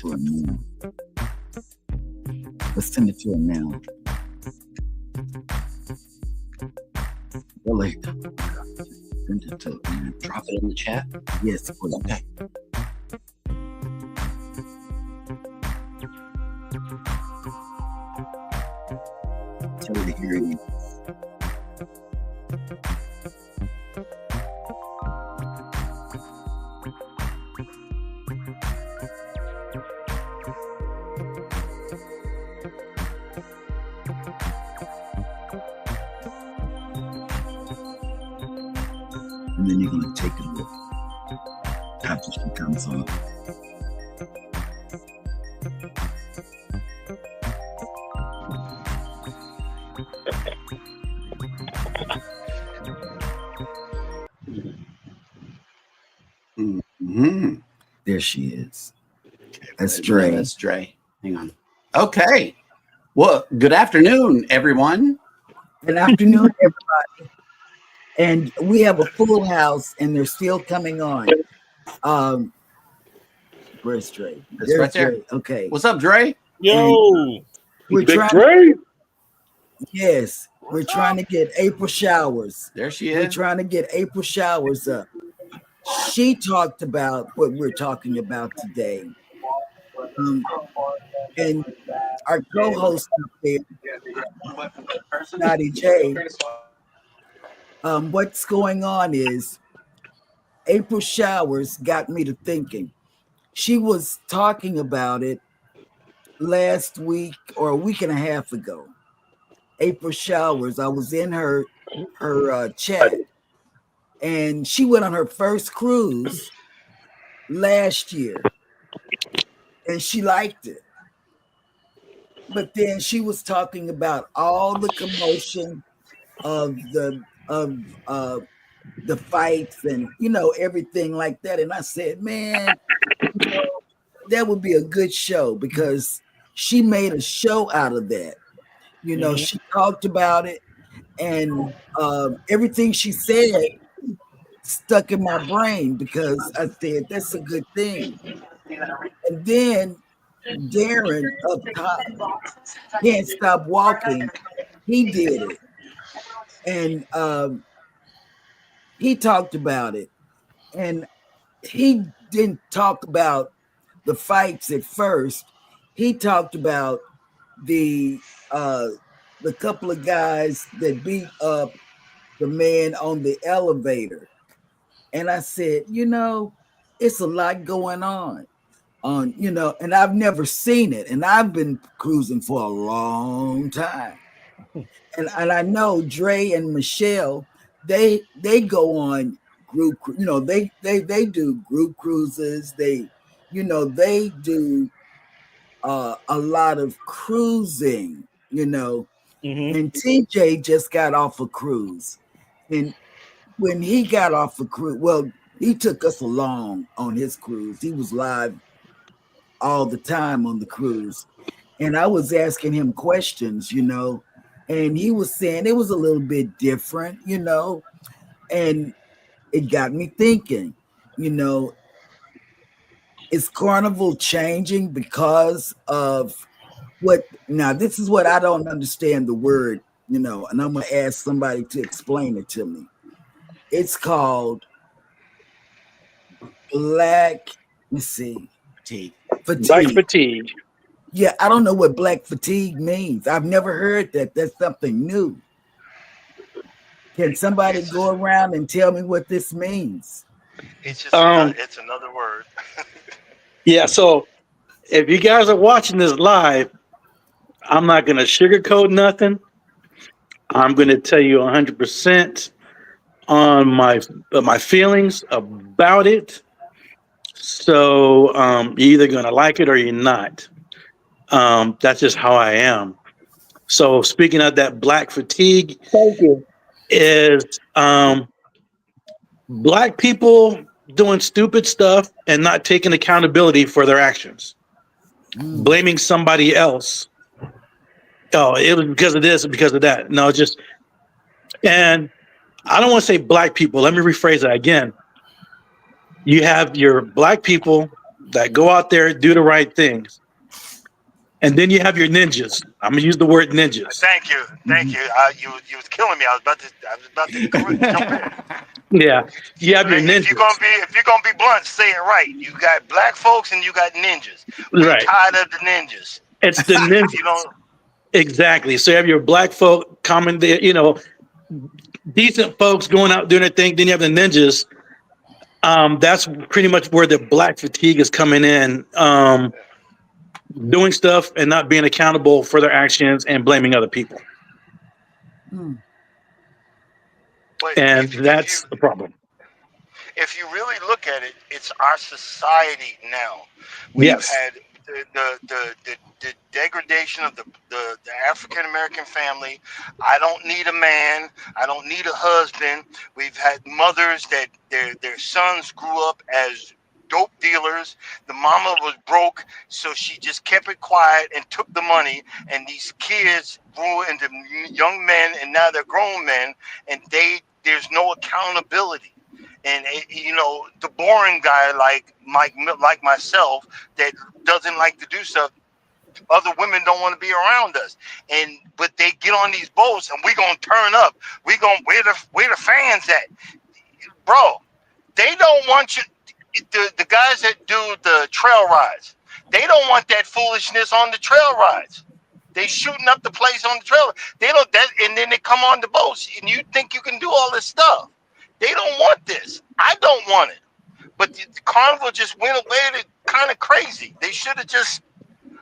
to her now. Let's send it to her now. Really? Send it to her. Drop it in the chat. Yes, please. Okay. Tell her to hear you. And then you're going to take a look after she comes on. Mm-hmm. There she is. That's Dre. That's Dre. Hang on. Okay. Well, good afternoon, everyone. Good afternoon, everybody. And we have a full house, and they're still coming on. Where's Dre? That's right there. Dre. Okay. What's up, Dre? Yo, We're Big trying. Dre. Yes, we're trying to get April showers. There she We're is. trying to get April showers up. She talked about what we're talking about today. And our co-host up there, Scotty J, what's going on is April showers got me to thinking. She was talking about it last week or a week and a half ago. April showers. I was in her chat, and she went on her first cruise last year, and she liked it. But then she was talking about all the commotion of the fights and everything like that. And I said, man, that would be a good show because she made a show out of that. She talked about it, and everything she said stuck in my brain because I said that's a good thing. And then Darren up top, Can't Stop Walking, he did it, and he talked about it, and he didn't talk about the fights at first. He talked about the couple of guys that beat up the man on the elevator. And I said, it's a lot going on, and I've never seen it. And I've been cruising for a long time. And I know Dre and Michelle, they go on group, they do group cruises. They do a lot of cruising, and TJ just got off a cruise. And when he got off a cruise, well, he took us along on his cruise. He was live all the time on the cruise. And I was asking him questions, and he was saying it was a little bit different, and it got me thinking, is Carnival changing because of what? Now, this is what I don't understand the word, and I'm going to ask somebody to explain it to me. It's called black, let's see. Fatigue. Black fatigue. Yeah, I don't know what black fatigue means. I've never heard that. That's something new. Can somebody go around and tell me what this means? It's just it's another word. Yeah, so if you guys are watching this live, I'm not going to sugarcoat nothing. I'm going to tell you 100% on my feelings about it. So you're either going to like it or you're not. That's just how I am. So speaking of that black fatigue, thank you. Is black people doing stupid stuff and not taking accountability for their actions, blaming somebody else. Oh, it was because of this, because of that. No, and I don't want to say black people. Let me rephrase that again. You have your black people that go out there, do the right things. And then you have your ninjas. I'm gonna use the word ninjas. Thank you. You was killing me. I was about to jump in. Yeah, you have your If ninjas. you're gonna be blunt, say it right. You got black folks and you got ninjas. We Right. tired of the ninjas. It's the ninjas. You know, Exactly. So you have your black folk coming there, decent folks going out doing their thing. Then you have the ninjas. That's pretty much where the black fatigue is coming in. Doing stuff and not being accountable for their actions and blaming other people. but And if that's the problem. if you really look at it, it's our society now. We've Yes. had the degradation of the African American family. I don't need a man. I don't need a husband. We've had mothers that their sons grew up as dope dealers. The mama was broke, so she just kept it quiet and took the money. And these kids grew into young men, and now they're grown men, and there's no accountability. And the boring guy like myself that doesn't like to do stuff. Other women don't want to be around us, but they get on these boats, and we gonna turn up. We gonna where the fans at, bro? They don't want you. The guys that do the trail rides, they don't want that foolishness on the trail rides. They shooting up the place on the trail. They don't and then they come on the boats, and you think you can do all this stuff. They don't want this. I don't want it. But the carnival just went away. Kind of crazy. They should have just.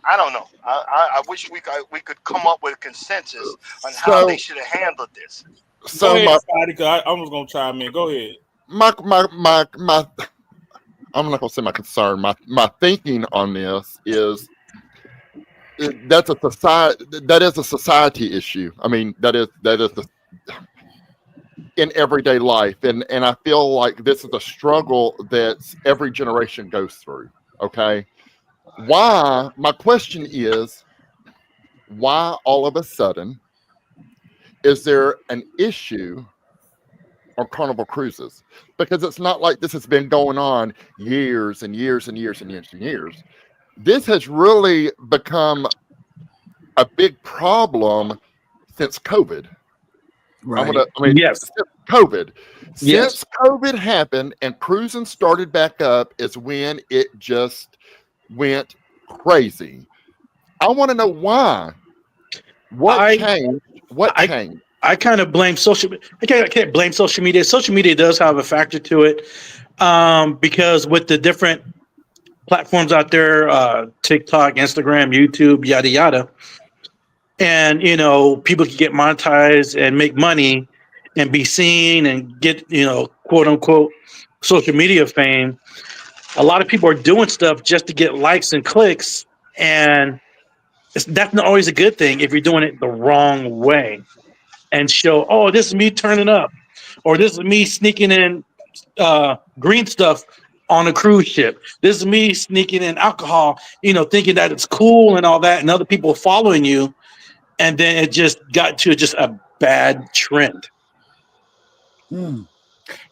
I don't know. I wish we could come up with a consensus on how they should have handled this. So I was gonna chime in. Go ahead. My I'm not gonna say my concern. My thinking on this is that is a society issue. I mean, that is in everyday life, and I feel like this is a struggle that every generation goes through. Okay, why? My question is, why all of a sudden is there an issue on Carnival cruises? Because it's not like this has been going on years and years and years and years and years. This has really become a big problem since COVID. Right. Yes. Since COVID. Yes. Since COVID happened and cruising started back up is when it just went crazy. I want to know why. What changed? What changed? I kind of blame social. I can't blame social media. Social media does have a factor to it, because with the different platforms out there, TikTok, Instagram, YouTube, yada yada, and people can get monetized and make money and be seen and get quote unquote social media fame. A lot of people are doing stuff just to get likes and clicks, and that's not always a good thing if you're doing it the wrong way. And show, oh, this is me turning up, or this is me sneaking in green stuff on a cruise ship. This is me sneaking in alcohol, thinking that it's cool and all that, and other people following you, and then it just got to just a bad trend.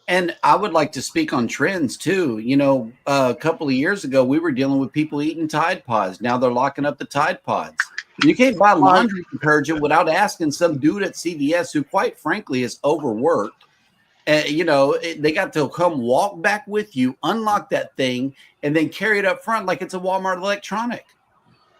And I would like to speak on trends too. A couple of years ago, we were dealing with people eating Tide Pods. Now they're locking up the Tide Pods. You can't buy laundry detergent without asking some dude at CVS who, quite frankly, is overworked. They got to come walk back with you, unlock that thing, and then carry it up front like it's a Walmart electronic.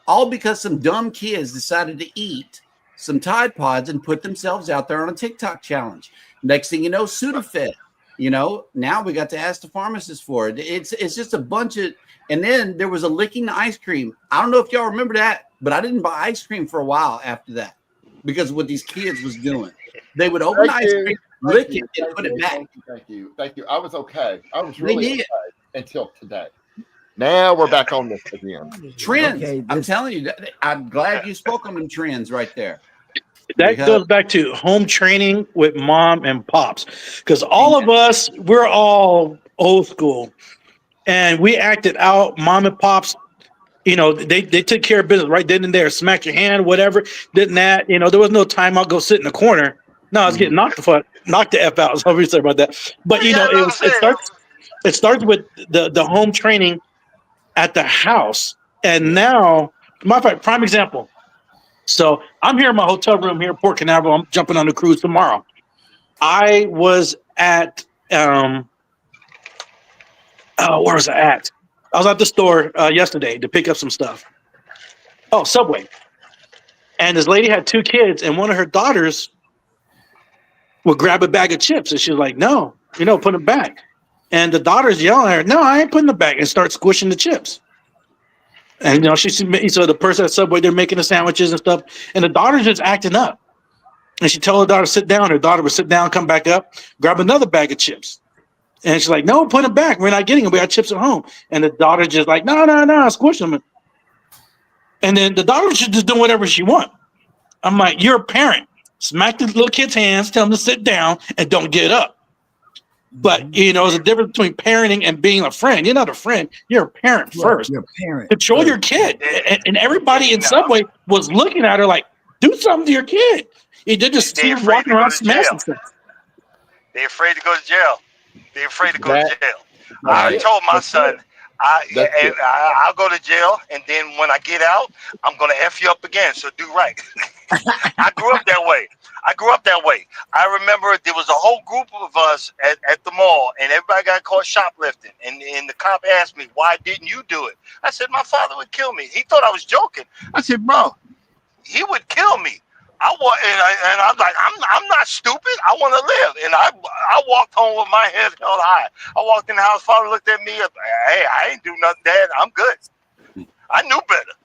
All because some dumb kids decided to eat some Tide Pods and put themselves out there on a TikTok challenge. Next thing you know, Sudafed. Now we got to ask the pharmacist for it. It's just a bunch of, and then there was a licking the ice cream. I don't know if y'all remember that, but I didn't buy ice cream for a while after that because of what these kids was doing. They would open ice cream, lick it, and put it back. Thank you. I was okay. I was really okay until today. Now we're back on this again. Trends. Okay, I'm telling you, I'm glad you spoke on them trends right there. That goes back to home training with mom and pops, because all of us, we're all old school, and we acted out. Mom and pops, they took care of business right then and there. Smack your hand, whatever. Didn't that? There was no time. I'll go sit in the corner. No, I was getting knocked the F out. So I'm sorry about that. But it starts with the home training at the house. And now, matter of fact, prime example. So I'm here in my hotel room here in Port Canaveral. I'm jumping on the cruise tomorrow. I was at where was I at? I was at the store yesterday to pick up some stuff. Oh, Subway. And this lady had 2 kids, and one of her daughters would grab a bag of chips, and she was like, "No, put them back." And the daughter's yelling at her, "No, I ain't putting them back," and start squishing the chips. And so the person at Subway, they're making the sandwiches and stuff, and the daughter's just acting up. And she told her daughter to sit down. Her daughter would sit down, come back up, grab another bag of chips. And she's like, "No, put them back. We're not getting them. We got chips at home." And the daughter just like, no, squish them. And then the daughter was just doing whatever she want. I'm like, you're a parent. Smack the little kid's hands, tell them to sit down, and don't get up. But, there's a difference between parenting and being a friend. You're not a friend. You're a parent first. You're a parent. Control your kid. And everybody in Subway was looking at her like, do something to your kid. They're just walking around smashing stuff. They're afraid to go to jail. They're afraid to go to jail. I told my son, I'll go to jail, and then when I get out, I'm going to F you up again, so do right. I grew up that way. I remember there was a whole group of us at the mall, and everybody got caught shoplifting. And the cop asked me, "Why didn't you do it?" I said, "My father would kill me." He thought I was joking. I said, "Bro, he would kill me." And I'm like, I'm not stupid. I want to live. And I walked home with my head held high. I walked in the house. Father looked at me. Hey, I ain't do nothing, Dad. I'm good. I knew better.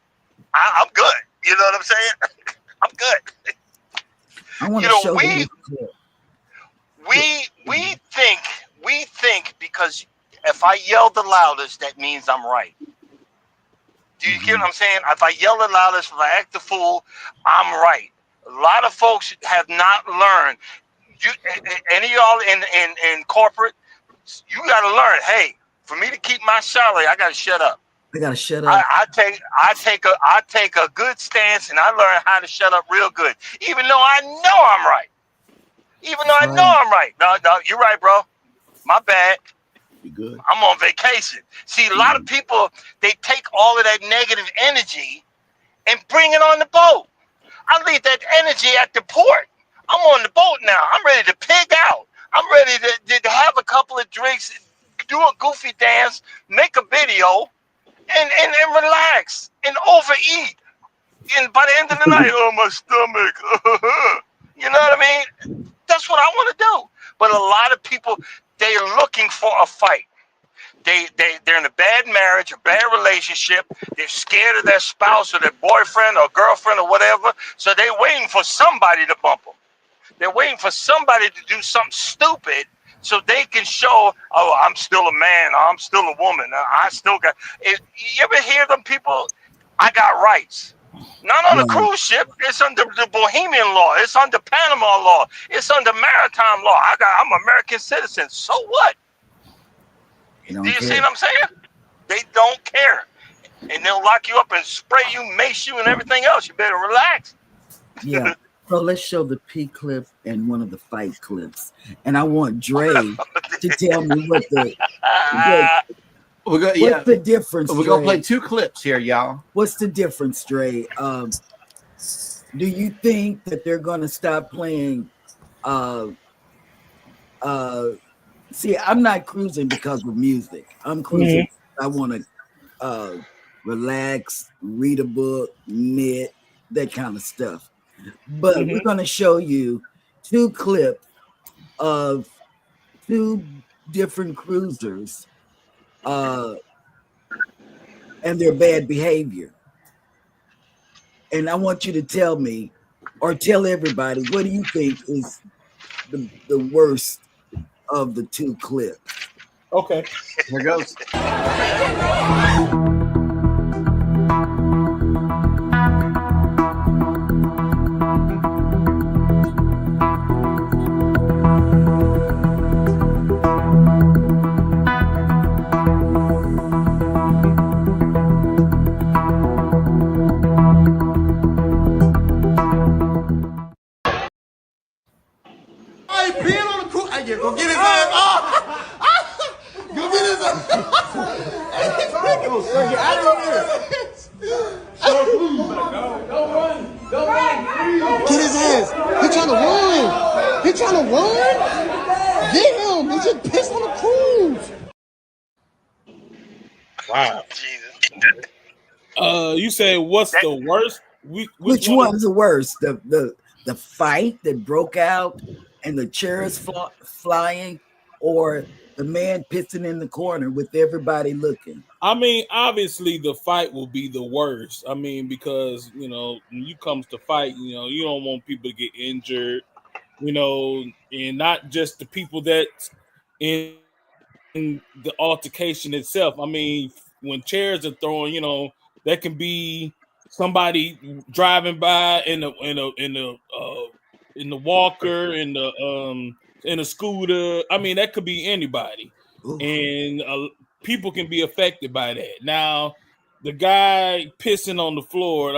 I'm good. You know what I'm saying? I'm good. I want to show you. We think because if I yell the loudest, that means I'm right. Do you get what I'm saying? If I yell the loudest, if I act the fool, I'm right. A lot of folks have not learned. Any of y'all in corporate, you got to learn. Hey, for me to keep my salary, I got to shut up. I got to shut up. I take a good stance, and I learn how to shut up real good, even though I know I'm right. No, you're right, bro. My bad. Be good. I'm on vacation. See, a lot of people, they take all of that negative energy and bring it on the boat. I leave that energy at the port. I'm on the boat now. I'm ready to pig out. I'm ready to have a couple of drinks, do a goofy dance, make a video, and relax and overeat. And by the end of the night, oh, my stomach. You know what I mean? That's what I want to do. But a lot of people, they're looking for a fight. They're in a bad marriage, a bad relationship. They're scared of their spouse or their boyfriend or girlfriend or whatever. So they're waiting for somebody to bump them. They're waiting for somebody to do something stupid so they can show, oh, I'm still a man, or I'm still a woman. I still got. You ever hear them people? I got rights. Not on a cruise ship. It's under the Bohemian law. It's under Panama law. It's under maritime law. I'm an American citizen. So what? Do you see what I'm saying? They don't care. And they'll lock you up and spray you, mace you, and everything else. You better relax. Yeah. So let's show the P clip and one of the fight clips. And I want Dre to tell me what's the difference. We're going to play 2 clips here, y'all. What's the difference, Dre? Do you think that they're going to stop playing see, I'm not cruising because of music. I'm cruising. I want to relax, read a book, knit, that kind of stuff. But we're going to show you 2 clips of 2 different cruisers and their bad behavior. And I want you to tell me, or tell everybody, what do you think is the worst of the 2 clips? Okay, here goes. I ain't peeing on the cruise. I get go get his ass. Oh. Get his ass. He trying to run. He trying to run. Get him. He just pissed on the cruise. Wow. Jesus. You say what's the worst? Which one's the worst? The fight that broke out and the chairs flying, or the man pissing in the corner with everybody looking? I mean, obviously the fight will be the worst. I mean, because when you comes to fight, you don't want people to get injured, and not just the people that's in the altercation itself. I mean, when chairs are thrown, that can be somebody driving by in the walker, in a scooter. I mean, that could be anybody, Ooh. and people can be affected by that. Now, the guy pissing on the floor.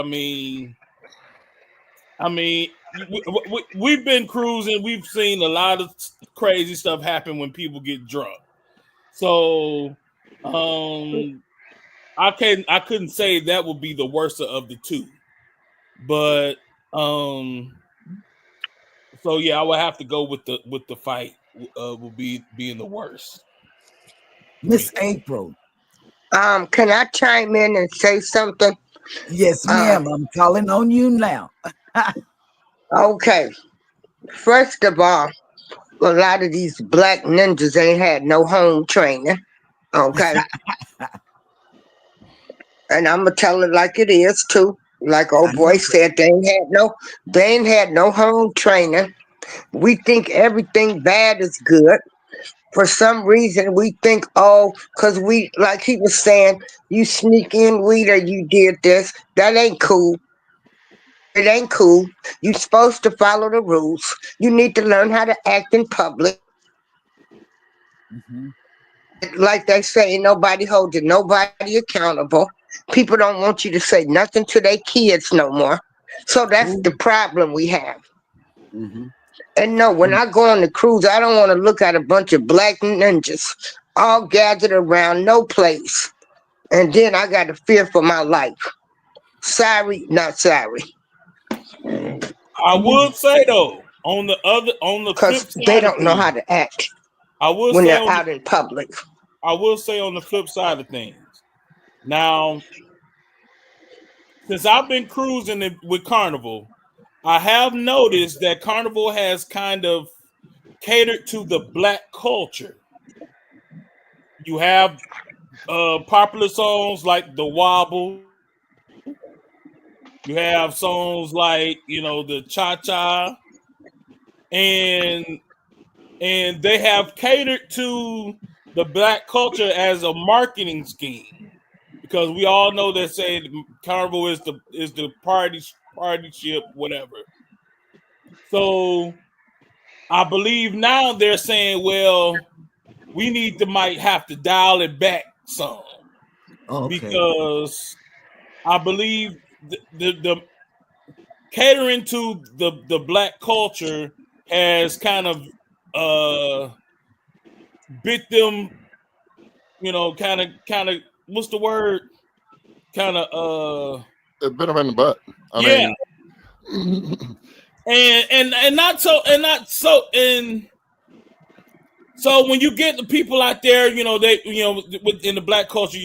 We've been cruising. We've seen a lot of crazy stuff happen when people get drunk. So, I couldn't say that would be the worst of the two, but so yeah, I would have to go with the fight. Will be being the worst. Miss April. Can I chime in and say something? Yes, ma'am. I'm calling on you now. Okay. First of all, a lot of these black ninjas ain't had no home training. Okay. And I'm gonna tell it like it is too. Like old boy said, they ain't had no home training. We think everything bad is good. For some reason, we think, because like he was saying, you sneak in weed or you did this. That ain't cool. It ain't cool. You're supposed to follow the rules. You need to learn how to act in public. Mm-hmm. Like they say, nobody holding nobody accountable. People don't want you to say nothing to their kids no more. So that's the problem we have. Mm-hmm. And no, when I go on the cruise, I don't want to look at a bunch of black ninjas all gathered around no place. And then I got to fear for my life. Sorry, not sorry. I would say though, on the flip Because side they of don't know how things, to act I will when say they're out in public. on the flip side of things. Now, since I've been cruising with Carnival, I have noticed that Carnival has kind of catered to the black culture. You have popular songs like The Wobble. You have songs like, the Cha Cha. And they have catered to the black culture as a marketing scheme. Because we all know that say Carnival is the party ship, whatever. So I believe now they're saying, well, we might have to dial it back some Okay. because I believe the catering to the black culture has kind of bit them, kind of what's the word? Kind of A bit of in the butt. yeah. And not so and so when you get the people out there, they within the black culture,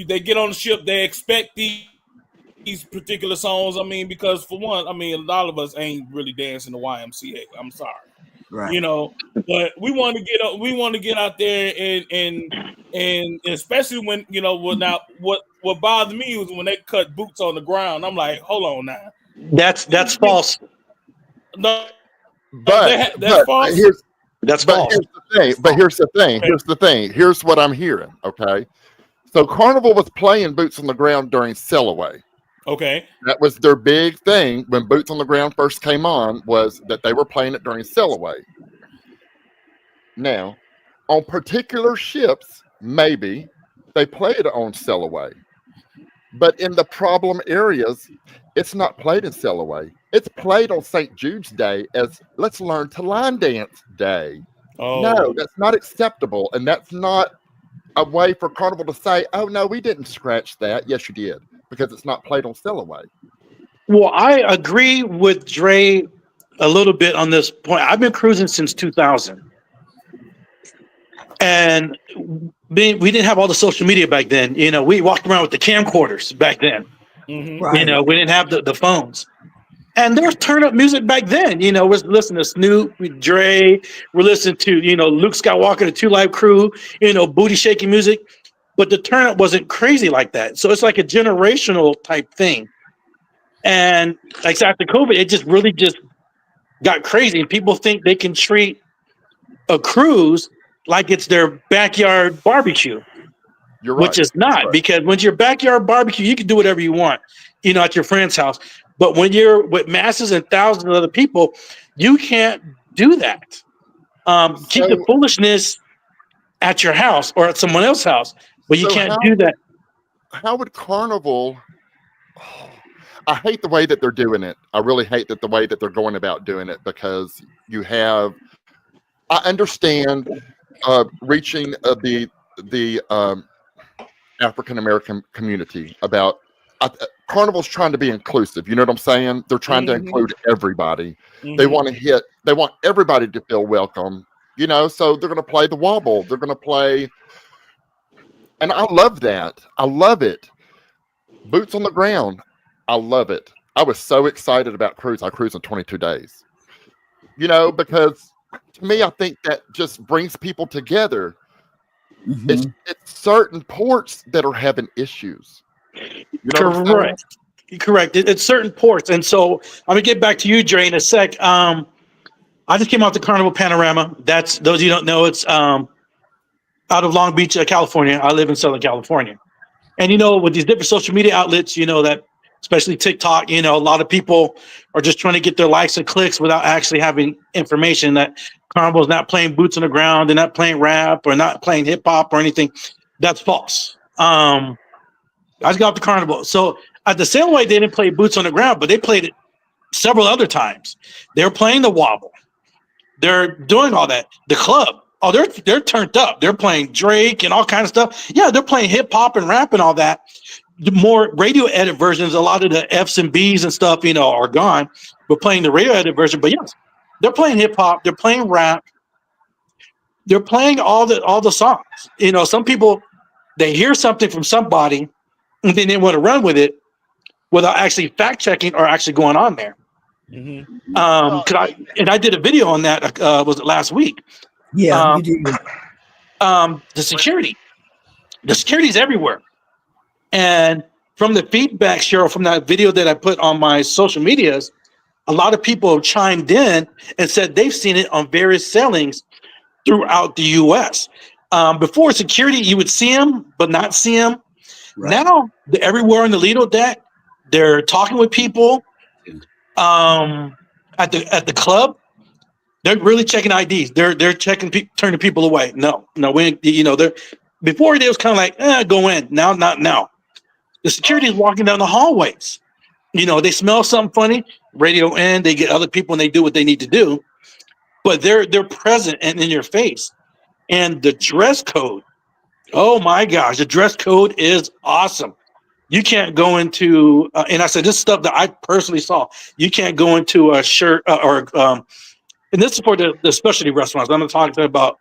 they get on the ship, they expect these particular songs. I mean, because for one, I mean, a lot of us ain't really dancing the YMCA. I'm sorry, Right. but we want to get out there and especially when what bothered me was when they cut boots on the ground. I'm like, hold on now, That's false. no, that's But false. That's but false. here's the thing. But here's the thing. Here's the thing. Here's what I'm hearing. Okay. So Carnival was playing Boots on the Ground during Sail Away. Okay. That was their big thing when Boots on the Ground first came on, was that they were playing it during Sail Away. Now, on particular ships, maybe they played it on Sail Away. But in the problem areas, it's not played in Sail Away. It's played on St. Jude's Day as Let's Learn to Line Dance Day. Oh. No, that's not acceptable. And that's not a way for Carnival to say, "Oh no, we didn't scratch that." Yes, you did, because it's not played on Stillaway. Well, I agree with Dre a little bit on this point. I've been cruising since 2000, and we didn't have all the social media back then. You know, we walked around with the camcorders back then. Mm-hmm. You Right. know, we didn't have the phones. And there was turn up music back then. You know, we're listening to Snoop, Dre, we're listening to, Luke Skywalker, the Two Live Crew, booty shaking music. But the turn up wasn't crazy like that. So it's like a generational type thing. And like after COVID, it just really just got crazy. And people think they can treat a cruise like it's their backyard barbecue, You're which right. is not, Right. because when your backyard barbecue, you can do whatever you want, at your friend's house. But when you're with masses and thousands of other people, you can't do that. Keep the So, foolishness at your house or at someone else's house, but you so can't do that. how would Carnival? I hate the way that they're doing it. I really hate the way that they're going about doing it, because you have. I understand reaching the African American community about. Carnival's trying to be inclusive. You know what I'm saying? They're trying to Mm-hmm. include everybody. Mm-hmm. They want everybody to feel welcome. So they're going to play the wobble. They're going to play, and I love that. I love it. Boots on the ground. I love it. I was so excited about cruise. I cruised in 22 days. Because to me, I think that just brings people together. It's certain ports that are having issues. You know what I'm saying? Correct. It's certain ports. And so I'm gonna get back to you, Dre, in a sec. I just came off the Carnival Panorama. That's, those of you who don't know, it's out of Long Beach, California. I live in Southern California. And with these different social media outlets, that especially TikTok, a lot of people are just trying to get their likes and clicks without actually having information that Carnival's not playing boots on the ground, they're not playing rap or not playing hip hop or anything. That's false. I just got off the Carnival. So at the Sailaway, they didn't play boots on the ground, but they played it several other times. They're playing the wobble. They're doing all that. The club, oh, they're turned up. They're playing Drake and all kinds of stuff. Yeah, they're playing hip hop and rap and all that. The more radio edit versions, a lot of the F's and B's and stuff, are gone. We're playing the radio edit version, but yes, they're playing hip hop. They're playing rap. They're playing all the songs. Some people, they hear something from somebody and then they want to run with it without actually fact checking or actually going on there. Mm-hmm. I did a video on that. Was it last week? Yeah, you did. The security is everywhere. And from the feedback, Cheryl, from that video that I put on my social medias, a lot of people have chimed in and said they've seen it on various sailings throughout the U.S. Before security, you would see them, but not see them. Right. Now, they're everywhere on the Lido deck. They're talking with people. At the club, they're really checking IDs. They're checking, turning people away. No, they're, before it was kind of like, go in. Now, not now. The security is walking down the hallways. They smell something funny, radio in, they get other people and they do what they need to do. But they're present and in your face. And the dress code, oh my gosh, the dress code is awesome. You can't go into, and I said, this stuff that I personally saw, you can't go into a shirt and this is for the specialty restaurants. I'm not talking about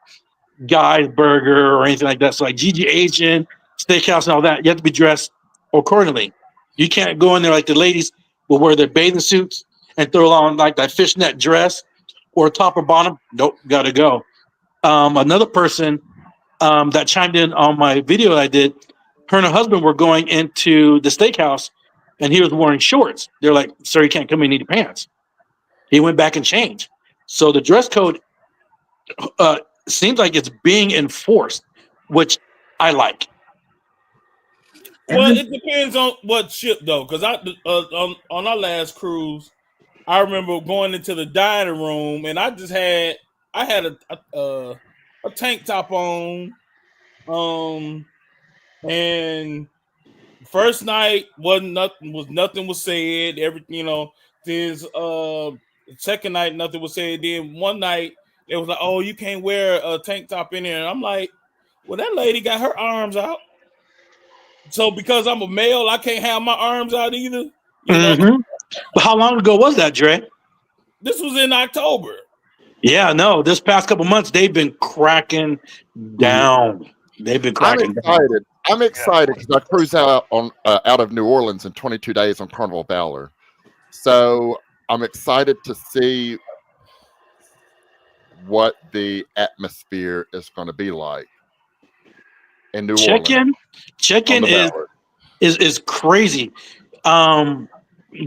Guy's Burger or anything like that. So like GG Asian, Steakhouse and all that, you have to be dressed accordingly. You can't go in there like the ladies will wear their bathing suits and throw on like that fishnet dress or top or bottom. Nope, gotta go. Another person that chimed in on my video that I did, her and her husband were going into the steakhouse and he was wearing shorts. They're like, sir, you can't come in, you need pants. He went back and changed. So the dress code seems like it's being enforced, which I like. Well, it depends on what ship though, because on our last cruise, I remember going into the dining room and I had a tank top on, and first night nothing was said. Everything, then second night nothing was said. Then one night it was like, oh, you can't wear a tank top in here, and I'm like, Well, that lady got her arms out. So because I'm a male, I can't have my arms out either. You know, Mm-hmm. But how long ago was that, Dre? this was in October. Yeah, no, this past couple months they've been cracking down. They've been I'm cracking down. excited. I'm excited because I cruise out of New Orleans in 22 days on Carnival Valor. So I'm excited to see what the atmosphere is going to be like in New Orleans Check-in, on check-in the Valor. is crazy. Um,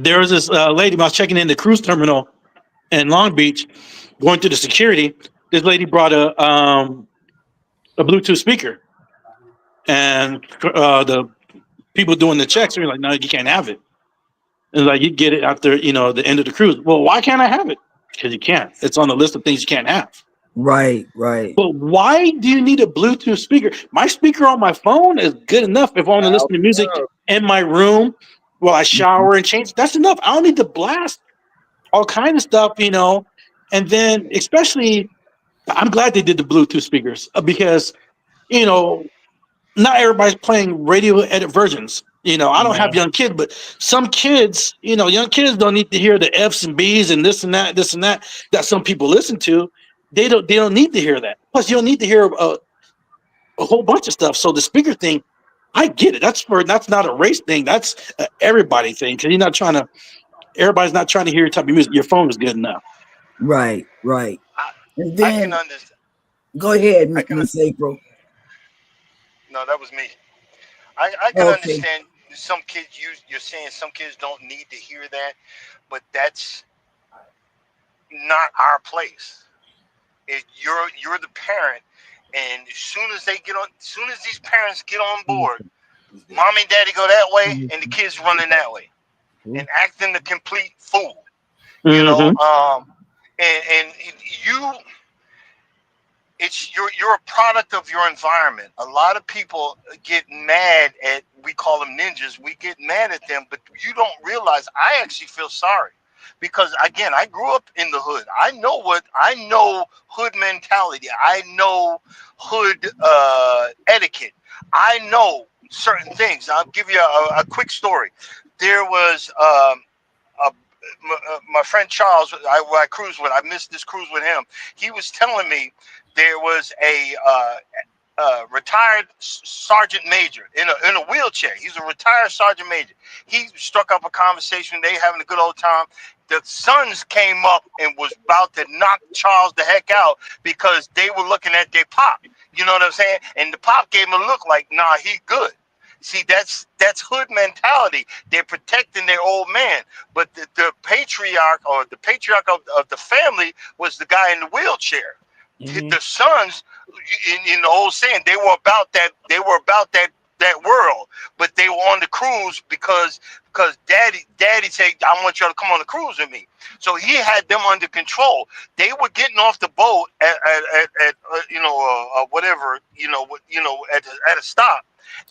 there was this lady when I was checking in the cruise terminal in Long Beach, going through the security. This lady brought a Bluetooth speaker, and the people doing the checks are like, "No, you can't have it." And like, you get it after the end of the cruise. Well, why can't I have it? Because you can't. It's on the list of things you can't have. Right, right. But why do you need a Bluetooth speaker? My speaker on my phone is good enough if I want to listen to music in my room while I shower and change. That's enough. I don't need to blast all kind of stuff. And then, especially, I'm glad they did the Bluetooth speakers because you know not everybody's playing radio edit versions. I don't have young kids, but some kids, young kids don't need to hear the F's and B's and this and that that some people listen to. They don't need to hear that. Plus, you don't need to hear a whole bunch of stuff. So the speaker thing, I get it. That's not a race thing. That's everybody thing because everybody's not trying to hear your type of music. Your phone is good enough. Right, right. And I can then understand. go ahead, I can. Miss April. No, that was me. I can Okay. understand some kids. You're saying some kids don't need to hear that, but that's not our place. You're the parent, and as soon as these parents get on board, mommy and daddy go that way, and the kids running that way, and acting the complete fool. You know, Mm-hmm. and you you're a product of your environment. A lot of people get mad at, we call them ninjas. We get mad at them, but you don't realize I actually feel sorry because again, I grew up in the hood. I know hood mentality. I know hood etiquette. I know certain things. I'll give you a quick story. There was my friend Charles, I cruised with. I missed this cruise with him. He was telling me there was a retired sergeant major in a wheelchair. He's a retired sergeant major. He struck up a conversation. They having a good old time. The sons came up and was about to knock Charles the heck out because they were looking at their pop. You know what I'm saying? And the pop gave him a look like, nah, he good. See, that's hood mentality. They're protecting their old man. But the patriarch of the family was the guy in the wheelchair. The sons, in the old saying, they were about that world, but they were on the cruise because daddy said, I want y'all to come on the cruise with me. So he had them under control. They were getting off the boat at whatever, at a stop,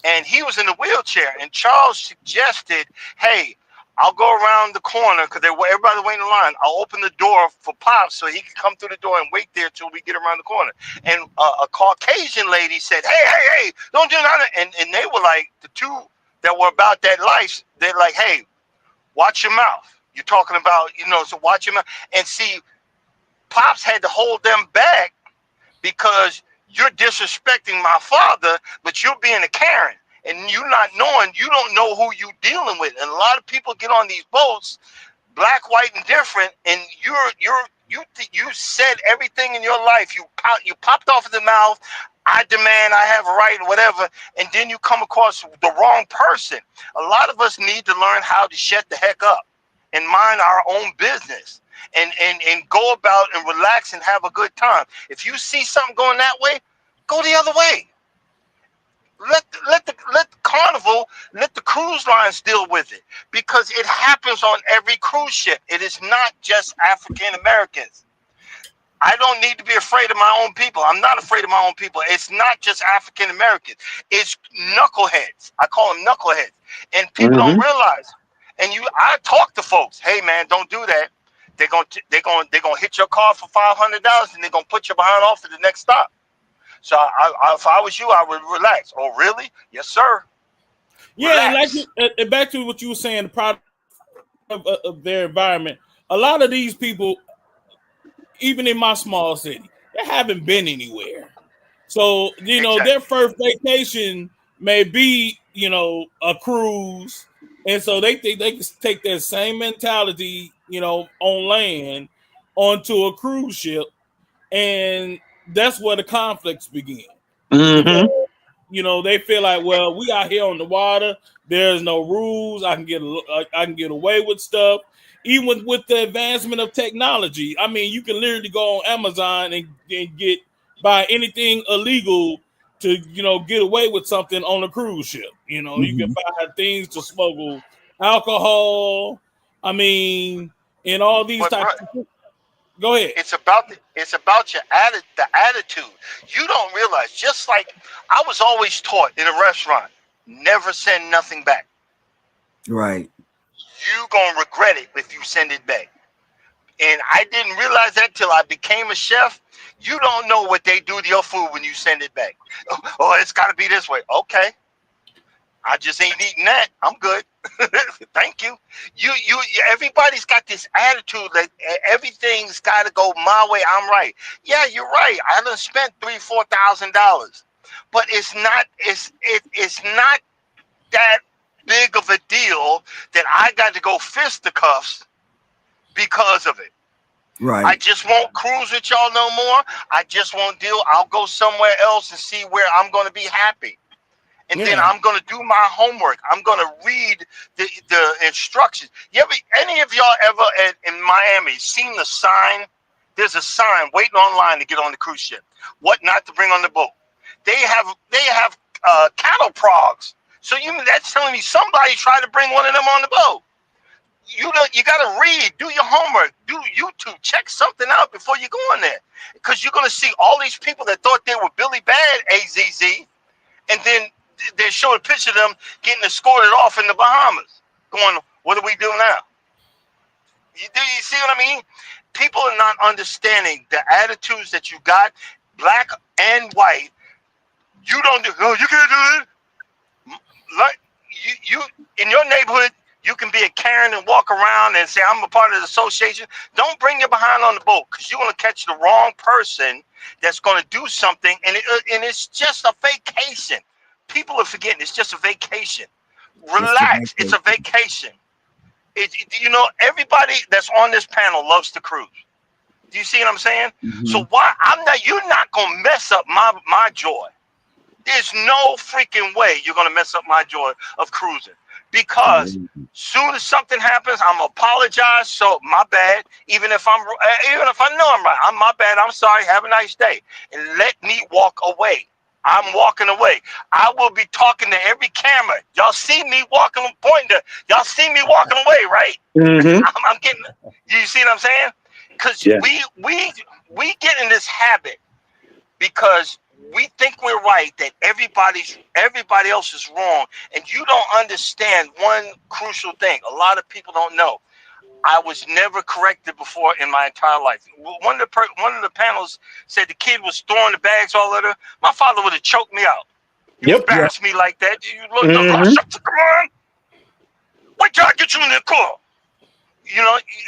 and he was in the wheelchair, and Charles suggested, hey, I'll go around the corner because everybody waiting in line. I'll open the door for Pops so he can come through the door and wait there till we get around the corner. And a Caucasian lady said, hey, don't do nothing. And they were like, the two that were about that life, they're like, hey, watch your mouth. You're talking about, so watch your mouth. And see, Pops had to hold them back because you're disrespecting my father, but you're being a Karen. And you don't know who you dealing with. And a lot of people get on these boats, black, white, and different, and you said everything in your life. You popped off of the mouth. I demand, I have a right, whatever, and then you come across the wrong person. A lot of us need to learn how to shut the heck up and mind our own business and go about and relax and have a good time. If you see something going that way, go the other way. Let the Carnival, let the cruise lines deal with it, because it happens on every cruise ship. It is not just African Americans. I don't need to be afraid of my own people. I'm not afraid of my own people. It's not just African Americans. It's knuckleheads. I call them knuckleheads, and people don't realize. And I talk to folks. Hey man, don't do that. They're gonna hit your car for $500, and they're gonna put you behind off at the next stop. So if I was you, I would relax. Oh, really? Yes, sir. Yeah, and like Relax. and back to what you were saying, the product of their environment. A lot of these people, even in my small city, they haven't been anywhere. So, their Exactly. first vacation may be, a cruise. And so they think they can take that same mentality, on land onto a cruise ship. And that's where the conflicts begin. Mm-hmm. Because, they feel like, well, we out here on the water. There's no rules. I can get away with stuff. Even with the advancement of technology, I mean, you can literally go on Amazon and get buy anything illegal to get away with something on a cruise ship. You can Mhm. buy things to smuggle alcohol. I mean, and all these But bro, types of things. Go ahead. it's about the attitude. You don't realize. Just like I was always taught in a restaurant, never send nothing back. Right. You gonna regret it if you send it back. And I didn't realize that till I became a chef. You don't know what they do to your food when you send it back. Oh, it's got to be this way. Okay, I just ain't eating that. I'm good. Thank you. Everybody's got this attitude that everything's got to go my way. I'm right. Yeah, you're right. I done spent $3,000-$4,000, but it's not. It's not that big of a deal that I got to go fisticuffs because of it. I Right. just won't cruise with y'all no more. I just won't deal. I'll go somewhere else and see where I'm going to be happy. And then Yeah. I'm going to do my homework. I'm going to read the instructions. Any of y'all ever in Miami seen the sign? There's a sign waiting online to get on the cruise ship. What not to bring on the boat. They have cattle progs. So that's telling me somebody tried to bring one of them on the boat. You got to read, do your homework, do YouTube, check something out before you go in there, because you're gonna see all these people that thought they were Billy Bad AZZ, and then they show a picture of them getting escorted off in the Bahamas. Going, what do we do now? You see what I mean? People are not understanding the attitudes that you got, black and white. You don't do. Oh, you can't do it. Like you in your neighborhood, you can be a Karen and walk around and say, I'm a part of the association. Don't bring your behind on the boat, because you're going to catch the wrong person that's going to do something. And it's just a vacation. People are forgetting it's just a vacation. Just to Relax. It's a vacation. Everybody that's on this panel loves to cruise. Do you see what I'm saying? hmm So you're not going to mess up my joy. There's no freaking way you're gonna mess up my joy of cruising, because soon as something happens, I'm gonna apologize. So my bad. Even if I know I'm right, I'm my bad. I'm sorry. Have a nice day, and let me walk away. I'm walking away. I will be talking to every camera. Y'all see me walking, pointing to. Y'all see me walking away, right? Mm-hmm. I'm getting. You see what I'm saying? Because Yeah. we get in this habit because we think we're right, that everybody else is wrong, and you don't understand one crucial thing. A lot of people don't know. I was never corrected before in my entire life. One of the panels said the kid was throwing the bags all over. My father would have choked me out. You Yep. Yeah. embarrass me like that. You look, Mm-hmm. shut the come on. Wait till I get you in the car.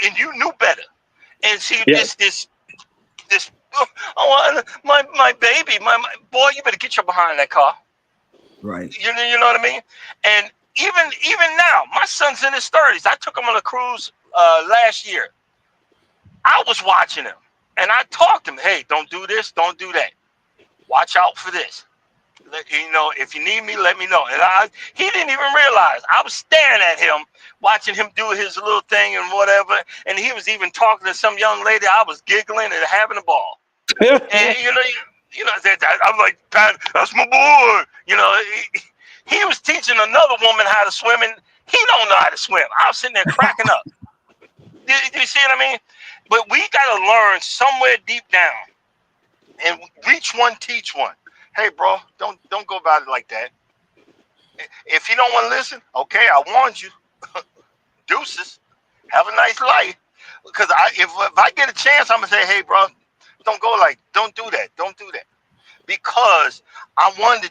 And you knew better. And see Yeah. this. Oh, my baby, my boy, you better get your behind in that car. Right. You know what I mean? And even now, my son's in his 30s. I took him on a cruise last year. I was watching him, and I talked to him. Hey, don't do this, don't do that. Watch out for this. If you need me, let me know. And he didn't even realize I was staring at him, watching him do his little thing and whatever. And he was even talking to some young lady. I was giggling and having a ball. And I'm like, Pat, that's my boy. He was teaching another woman how to swim, and he don't know how to swim. I was sitting there cracking up. Do you see what I mean? But we got to learn somewhere deep down, and reach one, teach one. Hey, bro, don't go about it like that. If you don't want to listen, okay, I warned you. Deuces. Have a nice life. Because if I get a chance, I'm gonna say, hey, bro, don't do that. Don't do that. because I want to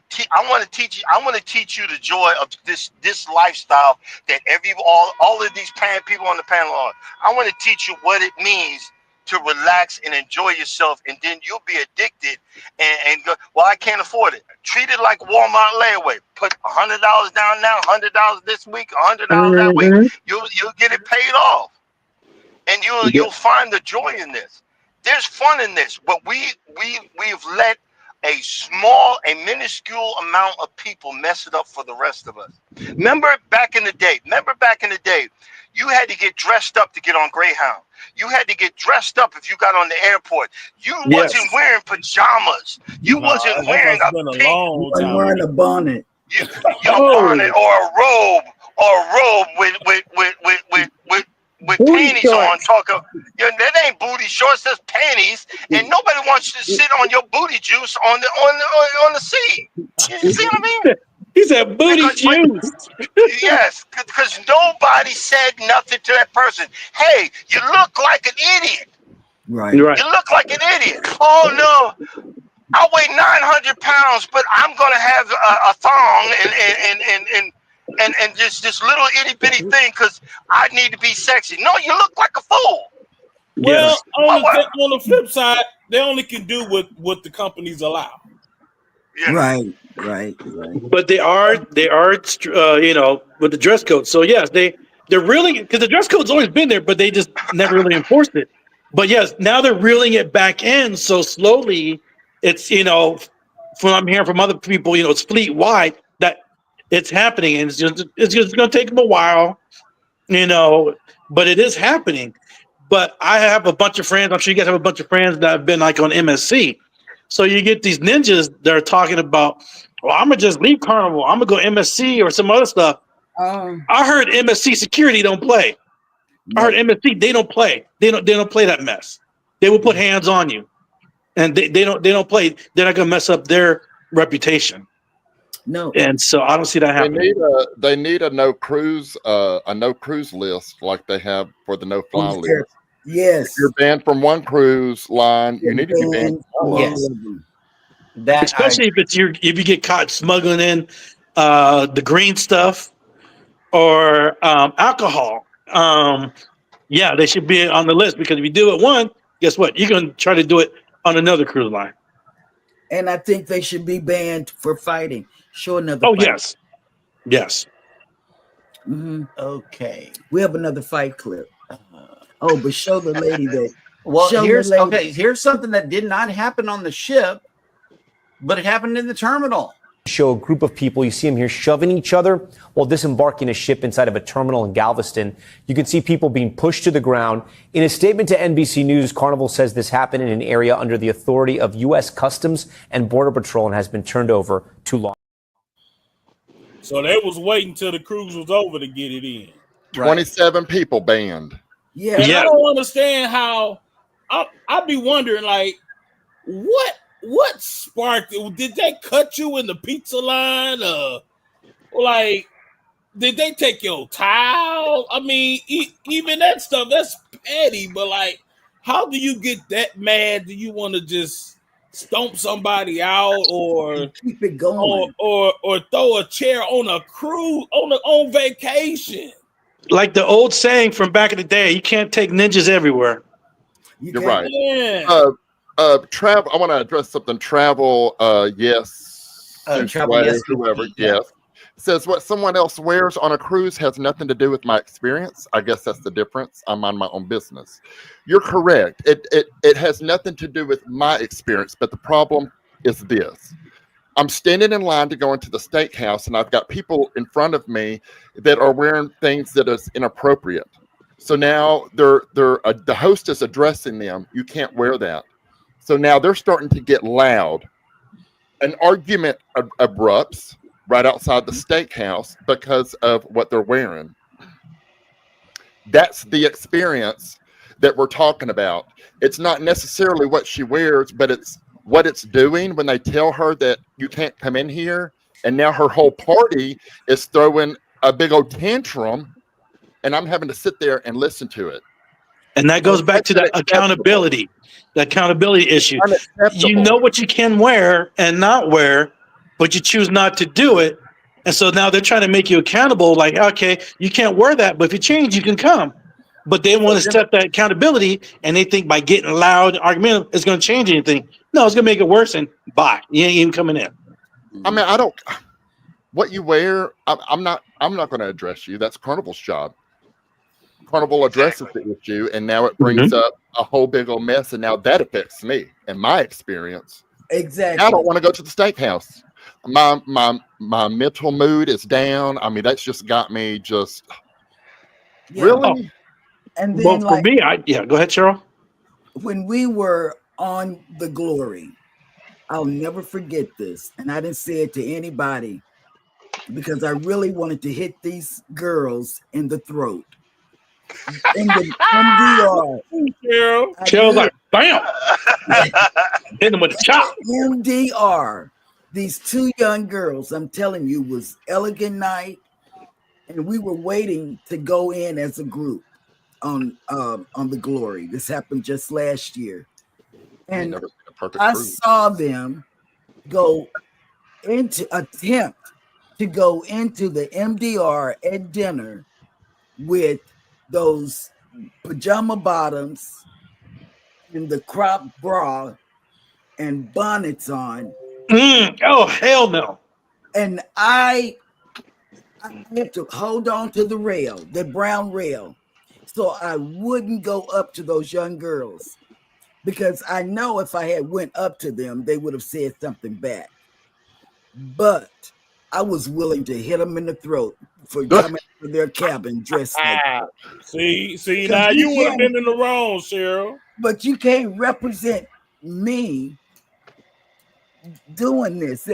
teach you the joy of this lifestyle that all of these people on the panel are. I want to teach you what it means to relax and enjoy yourself, and then you'll be addicted and go, well, I can't afford it. Treat it like Walmart layaway. Put $100 down now, $100 this week, $100 that week. You'll get it paid off, and you'll find the joy in this. There's fun in this, but we've let a minuscule amount of people mess it up for the rest of us. Remember back in the day, you had to get dressed up to get on Greyhound. You had to get dressed up if you got on the airport. You wasn't wearing pajamas. You wasn't wearing a bonnet. Your bonnet or a robe with panties on. That ain't booty shorts. That's panties, and nobody wants you to sit on your booty juice on the seat. You see what I mean? He said booty juice. Yes, because nobody said nothing to that person. Hey, you look like an idiot. Right. You look like an idiot. Oh no, I weigh 900 pounds, but I'm gonna have a thong and just this little itty bitty thing because I need to be sexy. No, you look like a fool. Well, on the flip side, they only can do what the companies allow. Yeah. Right. But they are with the dress code. So yes, they're really, because the dress code's always been there, but they just never really enforced it. But yes, now they're reeling it back in so slowly. It's from what I'm hearing from other people, it's fleet wide that it's happening, and it's just going to take them a while, but it is happening. But I have a bunch of friends. I'm sure you guys have a bunch of friends that have been like on MSC. So you get these ninjas that are talking about, well, I'm gonna just leave Carnival. I'm gonna go MSC or some other stuff. I heard MSC security don't play. I heard MSC they don't play. They don't play that mess. They will put hands on you, and they don't play. They're not gonna mess up their reputation. No, and so I don't see that happening. They need a no cruise list like they have for the no fly list. Yes, if you're banned from one cruise line, you need to be banned from all of them. Especially if you get caught smuggling in the green stuff or alcohol. They should be on the list, because if you do it one, guess what? You're going to try to do it on another cruise line. And I think they should be banned for fighting. Show another. Oh, fight. yes. Mm-hmm. Okay. We have another fight clip. But show the lady that. Well, here's something that did not happen on the ship, but it happened in the terminal. Show a group of people, you see them here shoving each other while disembarking a ship inside of a terminal in Galveston. You can see people being pushed to the ground. In a statement to NBC News, Carnival says this happened in an area under the authority of U.S. Customs and Border Patrol and has been turned over to law. So they was waiting till the cruise was over to get it in. 27 people banned. Yeah, and I don't understand how. I'd be wondering, like, what sparked it? Did they cut you in the pizza line? Like, did they take your towel? I mean, even that stuff, that's petty. But like, how do you get that mad? Do you want to just stomp somebody out, or keep it going, or throw a chair on a cruise on vacation? Like the old saying from back in the day, you can't take ninjas everywhere. You're right. Yeah. Travel. I want to address something. Travel. Yes. Travel. Yes. Whoever. Yes. Says what someone else wears on a cruise has nothing to do with my experience. I guess that's the difference. I mind my own business. You're correct. It has nothing to do with my experience, but the problem is this. I'm standing in line to go into the steakhouse, and I've got people in front of me that are wearing things that is inappropriate. So now the host is addressing them. You can't wear that. So now they're starting to get loud. An argument erupts right outside the steakhouse because of what they're wearing. That's the experience that we're talking about. It's not necessarily what she wears, but it's what it's doing when they tell her that you can't come in here. And now her whole party is throwing a big old tantrum, and I'm having to sit there and listen to it. And that goes back to the accountability issue. You know what you can wear and not wear, but you choose not to do it. And so now they're trying to make you accountable. Like, okay, you can't wear that, but if you change, you can come. But they want to step that accountability, and they think by getting loud, argumentative, it's going to change anything. No, it's going to make it worse. And bye, you ain't even coming in. I mean, I don't. What you wear, I'm not going to address you. That's Carnival's job. Carnival addresses the issue, and now it brings up a whole big old mess, and now that affects me and my experience. Exactly. I don't want to go to the steakhouse. My mental mood is down. I mean, that's just got me just really. Oh. And then, well, for me, go ahead, Cheryl. When we were on the Glory, I'll never forget this, and I didn't say it to anybody because I really wanted to hit these girls in the throat. In the MDR. Cheryl's like, bam! Hit them with a chop. MDR. These two young girls, I'm telling you, was elegant night, and we were waiting to go in as a group on the Glory. This happened just last year, and I saw them attempt to go into the MDR at dinner with those pajama bottoms and the crop bra and bonnets on. Oh, hell no. And I had to hold on to the rail, the brown rail, so I wouldn't go up to those young girls, because I know if I had went up to them, they would have said something back. But I was willing to hit them in the throat for coming to their cabin dressed like that. See, now you would have been in the wrong, Cheryl. But you can't represent me doing this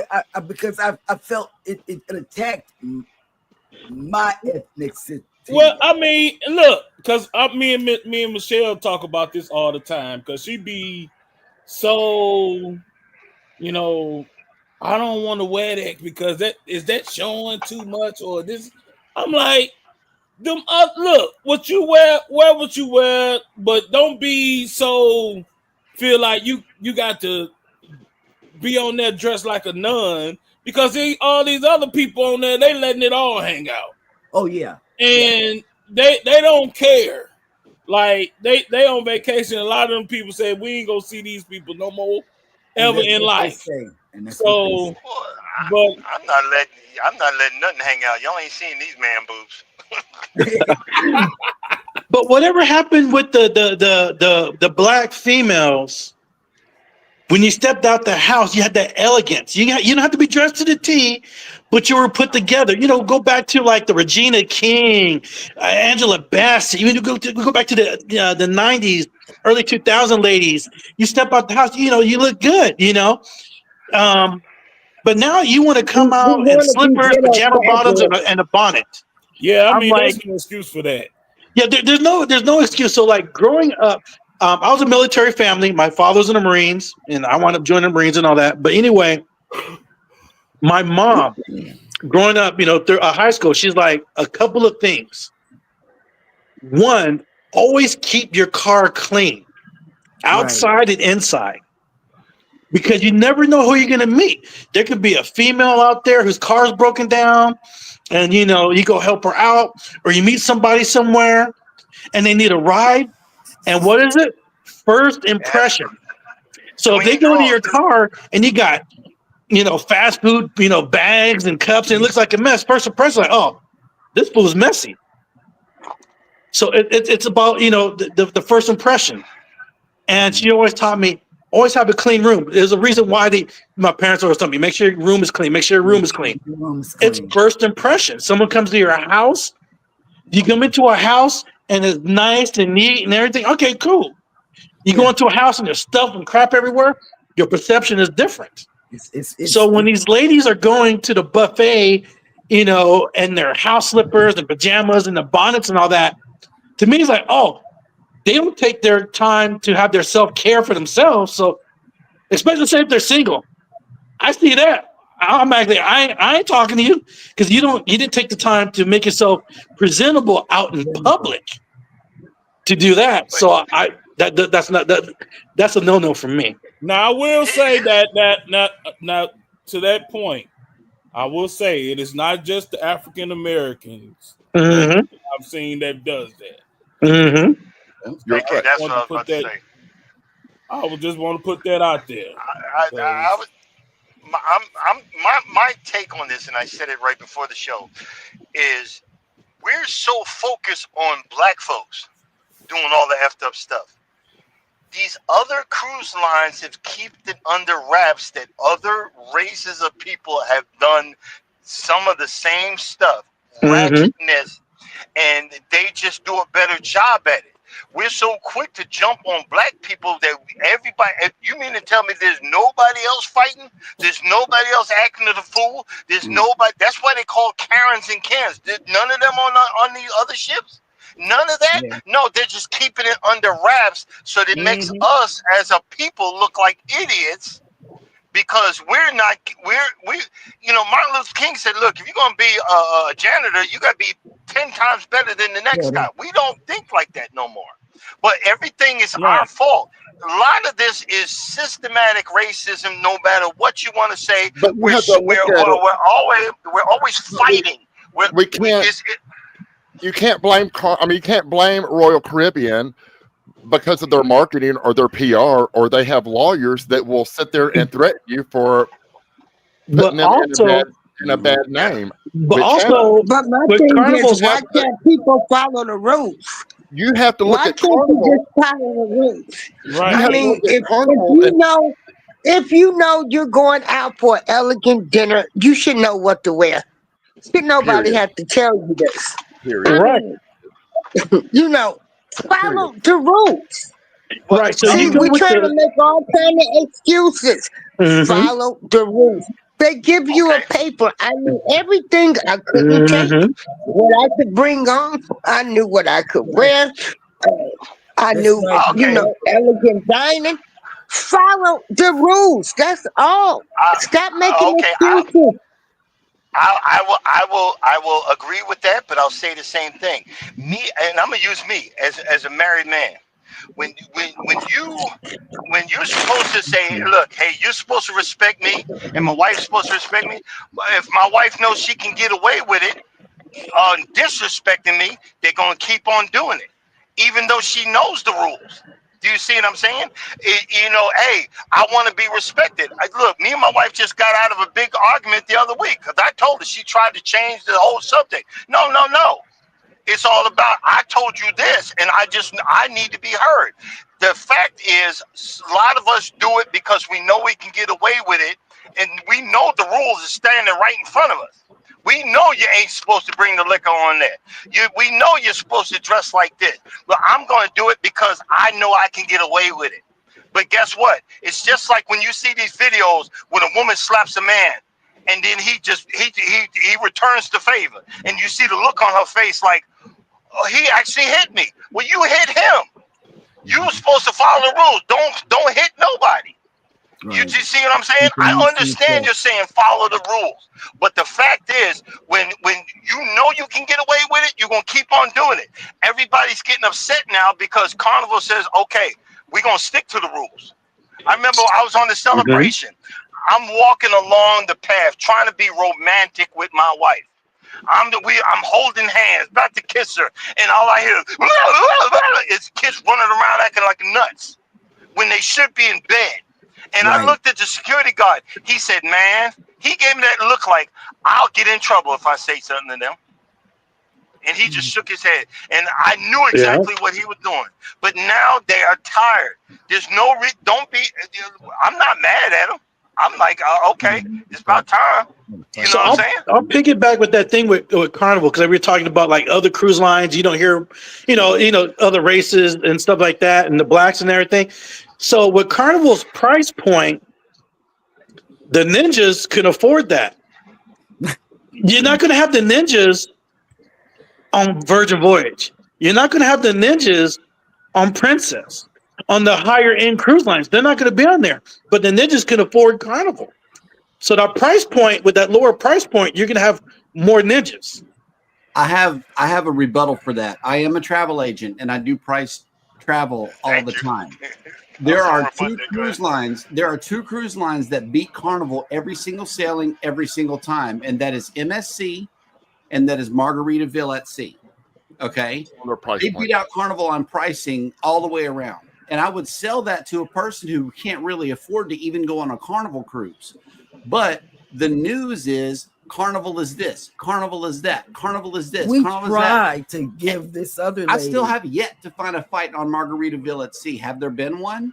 because I felt it attacked my ethnicity. Well, I mean, look, because me and Michelle talk about this all the time, because she be so, I don't want to wear that because that showing too much or this. I'm like, look, what you wear what you wear, but don't be so feel like you got to be on there dressed like a nun, because all these other people on there, they letting it all hang out. Oh yeah. And they don't care. Like they on vacation. A lot of them people say we ain't gonna see these people no more ever in life. So, but I'm not letting nothing hang out. Y'all ain't seen these man boobs. But whatever happened with the black females, when you stepped out the house, you had that elegance. You don't have to be dressed to the T, but you were put together. Go back to like the Regina King, Angela Bassett. Even go back to the 90s, early 2000 ladies. You step out the house, you look good. But now you want to come out in slippers, pajama bottoms, and a bonnet. Yeah, I mean, there's no excuse for that. Yeah, there's no excuse. So like growing up, I was a military family. My father was in the Marines, and I wound up joining the Marines and all that. But anyway, my mom, growing up, through high school, she's like, a couple of things. One, always keep your car clean, outside and inside, because you never know who you're going to meet. There could be a female out there whose car's broken down, and you go help her out, or you meet somebody somewhere, and they need a ride. And what is it? First impression. So if they go to your car and you got, fast food, bags and cups, and it looks like a mess, first impression, like, oh, this food's messy. So it's about, the first impression. And she always taught me, always have a clean room. There's a reason why my parents always told me, make sure your room is clean. Make sure your room is clean. It's first impression. Someone comes to your house. You come into a house and it's nice and neat and everything. Okay, cool. You go into a house and there's stuff and crap everywhere. Your perception is different. So when these ladies are going to the buffet, and their house slippers and pajamas and the bonnets and all that, to me, it's like, oh, they don't take their time to have their self-care for themselves. So, especially say if they're single, I see that. I ain't talking to you because you didn't take the time to make yourself presentable out in public. to do that. So that's a no for me. Now I will say now to that point, I will say it is not just the African Americans that Mm-hmm. I've seen that does that. Mm-hmm. You're Thank you. correct. That's what I was about to say. I would just want to put that out there. I was. My take on this, and I said it right before the show, is we're so focused on black folks doing all the effed up stuff. These other cruise lines have kept it under wraps that other races of people have done some of the same stuff, Mm-hmm. ratchetness, and they just do a better job at it. We're so quick to jump on black people that everybody. You mean to tell me there's nobody else fighting? There's nobody else acting as a fool? There's nobody. That's why they call Karens and Kens. Did none of them on the other ships? None of that? Yeah. No, they're just keeping it under wraps so that it makes us as a people look like idiots because we're not. Martin Luther King said, "Look, if you're gonna be a janitor, you gotta be 10 times better than the next guy." We don't think like that no more. But everything is our fault. A lot of this is systematic racism. No matter what you want to say, But we're always fighting. We can't. You can't blame. You can't blame Royal Caribbean because of their marketing or their PR, or they have lawyers that will sit there and threaten you for putting them in a bad name. But my thing Carnival's is, why can't people follow the rules? You have to look Why at can't Carnival. you just follow the rules? Right. I mean, if you know you're going out for an elegant dinner, you should know what to wear. Should nobody have to tell you this? Right. Follow the rules. Right. So See, you go we're with trying to make all kind of excuses. Follow the rules. They give you a paper. I knew everything I couldn't take, what I could bring on. I knew what I could wear. I knew, elegant dining. Follow the rules. That's all. Stop making excuses. I will agree with that, but I'll say the same thing. And I'm gonna use me as a married man. When you're supposed to say, look, hey, you're supposed to respect me, and my wife's supposed to respect me. If my wife knows she can get away with it, disrespecting me, they're gonna keep on doing it, even though she knows the rules. Do you see what I'm saying? Hey, I want to be respected. Look, me and my wife just got out of a big argument the other week because I told her she tried to change the whole subject. No. It's all about, I told you this, and I need to be heard. The fact is, a lot of us do it because we know we can get away with it, and we know the rules are standing right in front of us. We know you ain't supposed to bring the liquor on there. We know you're supposed to dress like this. But I'm going to do it because I know I can get away with it. But guess what? It's just like when you see these videos when a woman slaps a man, and then he returns the favor, and you see the look on her face like, oh, he actually hit me. Well, you hit him. You were supposed to follow the rules. Don't hit nobody. Right. You see what I'm saying? I understand you're saying follow the rules, but the fact is, when you know you can get away with it, you're gonna keep on doing it. Everybody's getting upset now because Carnival says, "Okay, we're gonna stick to the rules." I remember I was on the celebration. I'm walking along the path, trying to be romantic with my wife. I'm holding hands, about to kiss her, and all I hear is kids running around acting like nuts when they should be in bed. And I looked at the security guard. He said, man, he gave me that look like, I'll get in trouble if I say something to them. And he just shook his head. And I knew exactly what he was doing. But now they are tired. There's no I'm not mad at them. I'm like, okay, it's about time. You know what I'm saying? I'll piggyback with that thing with Carnival, because we were talking about like other cruise lines. You don't hear, other races and stuff like that, and the blacks and everything. So with Carnival's price point, the ninjas can afford that. You're not going to have the ninjas on Virgin Voyage. You're not going to have the ninjas on Princess, on the higher end cruise lines. They're not going to be on there, but the ninjas can afford Carnival. So that price point, with that lower price point, you're going to have more ninjas. I have a rebuttal for that. I am a travel agent and I do price travel all Thank the you. time. I There was gonna are rebut two that. Go cruise ahead. lines. There are two cruise lines that beat Carnival every single sailing, every single time, and that is MSC and that is Margaritaville at Sea. Okay, On their price they point. beat out Carnival on pricing all the way around, and I would sell that to a person who can't really afford to even go on a Carnival cruise. But the news is Carnival is this, Carnival is that, Carnival is this, We Carnival is that. tried to give this other I lady. still have yet to find a fight on Margaritaville at Sea. Have there been one?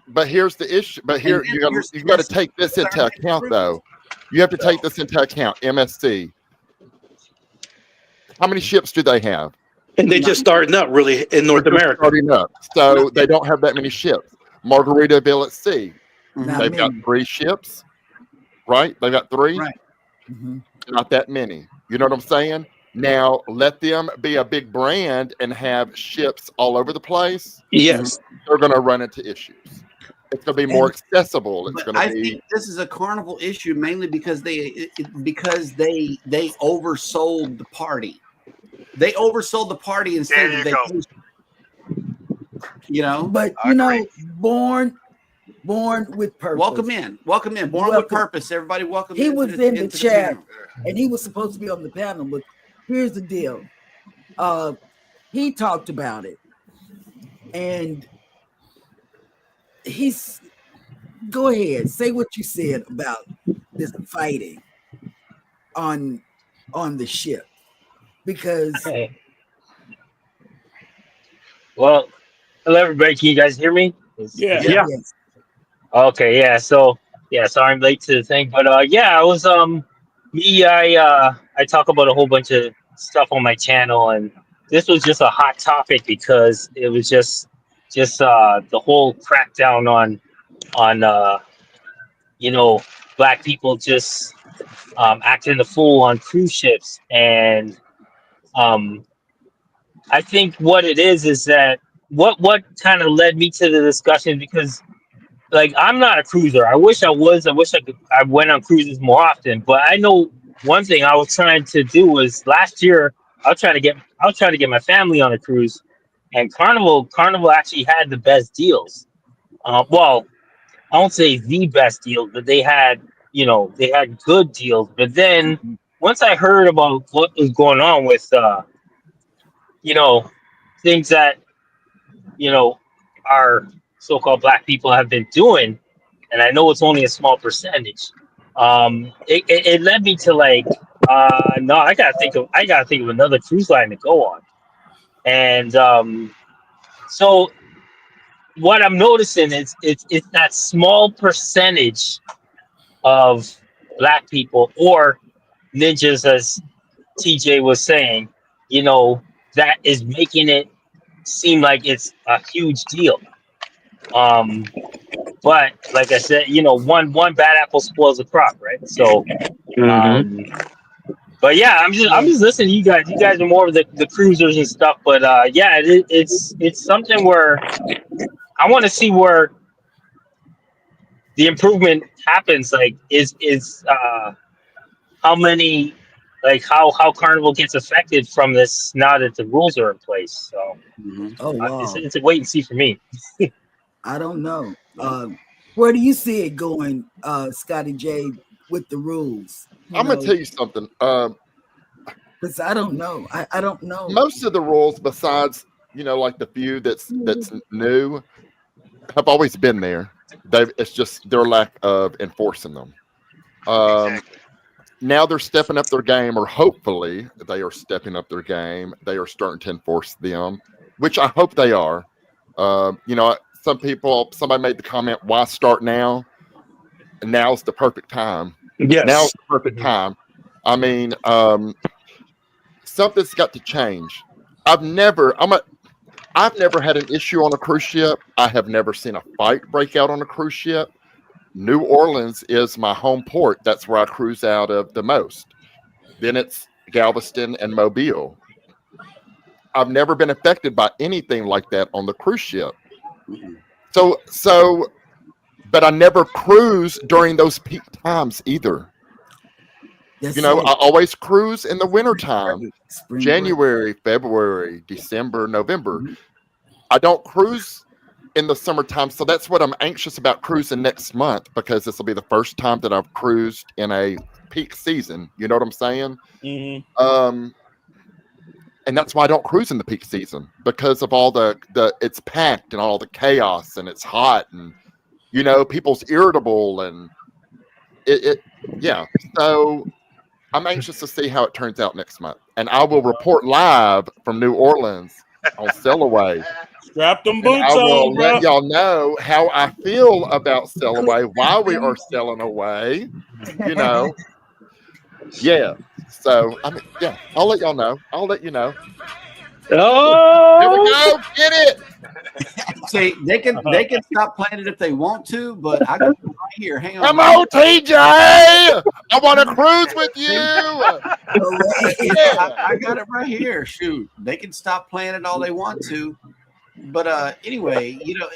But here's the issue. But And here then you here's got to this take this is into our account, cruise. though. You have to take this into account. MSC. How many ships do they have? And they just starting up really in North They're just America. starting up, so they don't have that many ships. Margaritaville at Sea. Not They've got many. 3 ships, right? They got 3. Right. Mhm. Not that many. You know what I'm saying? Now let them be a big brand and have ships all over the place. Yes. They're going to run into issues. It's going to be more accessible. It's But going to I be. think this is a Carnival issue mainly because they oversold the party. They oversold the party instead There of you go. vacation. You know, But I you know, agree. born with purpose. welcome in, born with Welcome. purpose. Everybody, welcome. He was in the into chat, panel. and he was supposed to be on the panel. But here's the deal: he talked about it, and he's. Go ahead, say what you said about this fighting on the ship, because Okay. Well, hello everybody. Can you guys hear me? Yeah. Yeah. yes, Okay. Yeah. So yeah. Sorry I'm late to the thing, but yeah, I was me. I talk about a whole bunch of stuff on my channel, and this was just a hot topic because it was just the whole crackdown on you know, black people just acting the fool on cruise ships, and um I think what it is that what kind of led me to the discussion, because like I'm not a cruiser. I wish I was. I wish I went on cruises more often. But I know one thing I was trying to do was last year I was trying to get my family on a cruise, and Carnival actually had the best deals. Well, I won't say the best deals, but they had good deals. But then once I heard about what was going on with you know things that you know, our so-called black people have been doing, and I know it's only a small percentage. It led me to like, no, I gotta think of another cruise line to go on, and so what I'm noticing is it's that small percentage of black people or ninjas, as TJ was saying, that is making it seem like it's a huge deal. Um, But like I said, one bad apple spoils the crop, right? So, Mm-hmm. um, but yeah, I'm just listening to you guys. You guys are more of the cruisers and stuff. But yeah, it's something where I want to see where the improvement happens. Like, is how many, like how Carnival gets affected from this now that the rules are in place. So oh wow, it's a wait and see for me. I don't know. Where do you see it going, Scotty J, with the rules? I'm going to tell you something. Because I don't know. I don't know. Most of the rules, besides like the few that's new, have always been there. It's just their lack of enforcing them. Exactly. Now they're stepping up their game, or hopefully they are stepping up their game. They are starting to enforce them, which I hope they are. Somebody made the comment, why start now? And now's the perfect time. Yes. Now's the perfect time. I mean, something's got to change. I've never had an issue on a cruise ship. I have never seen a fight break out on a cruise ship. New Orleans is my home port. That's where I cruise out of the most. Then it's Galveston and Mobile. I've never been affected by anything like that on the cruise ship. But I never cruise during those peak times either. That's You know, it. I always cruise in the wintertime, Spring break. January, February, December, November. Mhm. I don't cruise in the summertime, so that's what I'm anxious about cruising next month, because this will be the first time that I've cruised in a peak season. You know what I'm saying? Mm-hmm. And that's why I don't cruise in the peak season, because of all the it's packed and all the chaos, and it's hot, and you know, people's irritable, and it yeah. So I'm anxious to see how it turns out next month, and I will report live from New Orleans on Sail Away, Strap them and I boots will on, let bro. y'all know how I feel about Sail Away, why we are sailing away. You know, yeah. So I mean, yeah, I'll let y'all know. I'll let you know. There we Oh, go. Get it. See, they can stop playing it if they want to, but I got it right here. Hang on. Come on, TJ. I want to cruise with you. Yeah. I got it right here. Shoot, they can stop playing it all they want to, but anyway, you know,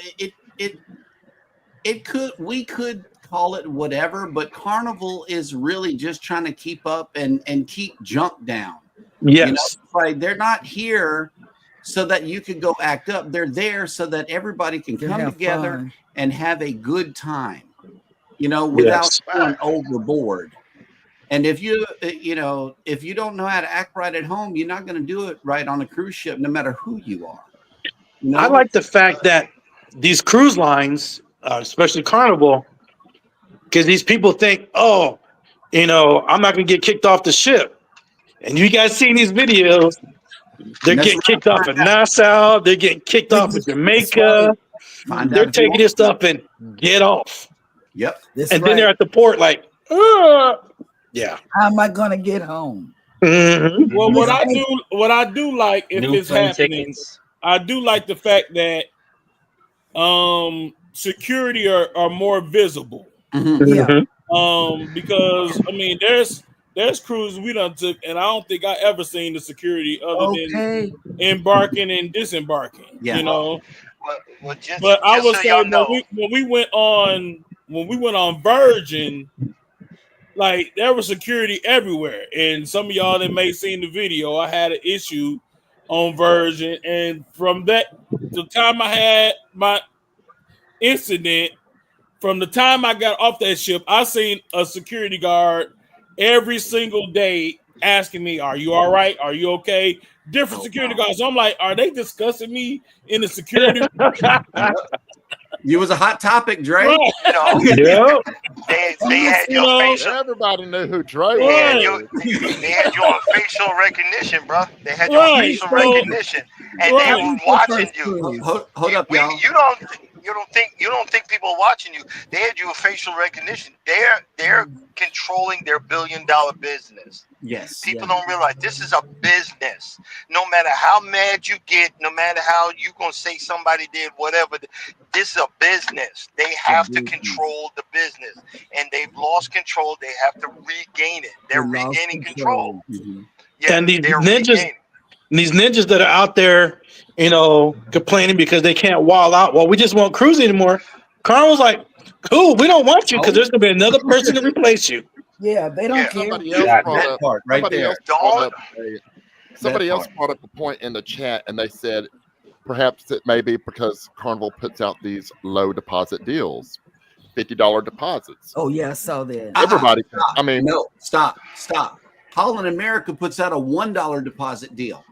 it could, we could call it whatever, but Carnival is really just trying to keep up and keep junk down. You know, yes. like they're not here so that you could go act up. They're there so that everybody can Can come have together fun. and have a good time, you know, without Yes. going overboard. And if you, you know, if you don't know how to act right at home, you're not going to do it right on a cruise ship, no matter who you are. You I know, like the fact that these cruise lines, especially Carnival, because these people think, oh, you know, I'm not going to get kicked off the ship. And you guys seen these videos, they're mess getting around, kicked off at Nassau, they're getting kicked off at That's right. Jamaica, find they're out if you taking want this to. stuff and get off. Yep. That's And then they're right. at the port like, yeah. How am I gonna get home? Mhm. Well, Miss what I do like if New it's plane happening, tickets. I do like the fact that security are more visible. Mhm. Yeah. Mhm. Because I mean there's cruises we done took, and I don't think I ever seen the security other than Okay. embarking and disembarking. Yeah. You know, Well, but I just would so say y'all know, when we went on Virgin, like there was security everywhere, and some of y'all that may seen the video, I had an issue on Virgin, and from that the time I had my incident, from the time I got off that ship, I seen a security guard every single day asking me, "Are you all right? Are you okay?" Different Oh, security wow. guards. So I'm like, are they discussing me in the security? Yep. You was a hot topic, Dre. Right, you know, Yeah. they had you your know, facial. Everybody knew who Dre They had right, you. was. They had you on facial recognition, bro. They had you on right. facial So, recognition, and they How right, were was your watching first you. cruise? Hold up, We, y'all. you don't think people are watching you. They had you a facial recognition. They're controlling their $1 billion business. Yes. People Yeah. don't realize this is a business. No matter how mad you get, no matter how you gonna say somebody did whatever, this is a business. They have to business. control the business, and they've lost control. They have to regain it. They They're lost regaining control. control. Mhm. Yeah, And these they're ninjas, regaining. these ninjas that are out there, you know, complaining because they can't wall out. Well, we just won't cruise anymore. Carnival's like, cool, we don't want you because Oh, there's gonna be another person to replace you. Yeah, they don't Yeah. care. Somebody else Exactly. brought that up. part right Somebody there. else The brought only, up. That Somebody else part. brought up a point in the chat, and they said perhaps it may be because Carnival puts out these low deposit deals, $50 deposits. Oh yeah, I saw that. Everybody, Stop. I mean, No, stop. Holland America puts out a $1 deposit deal.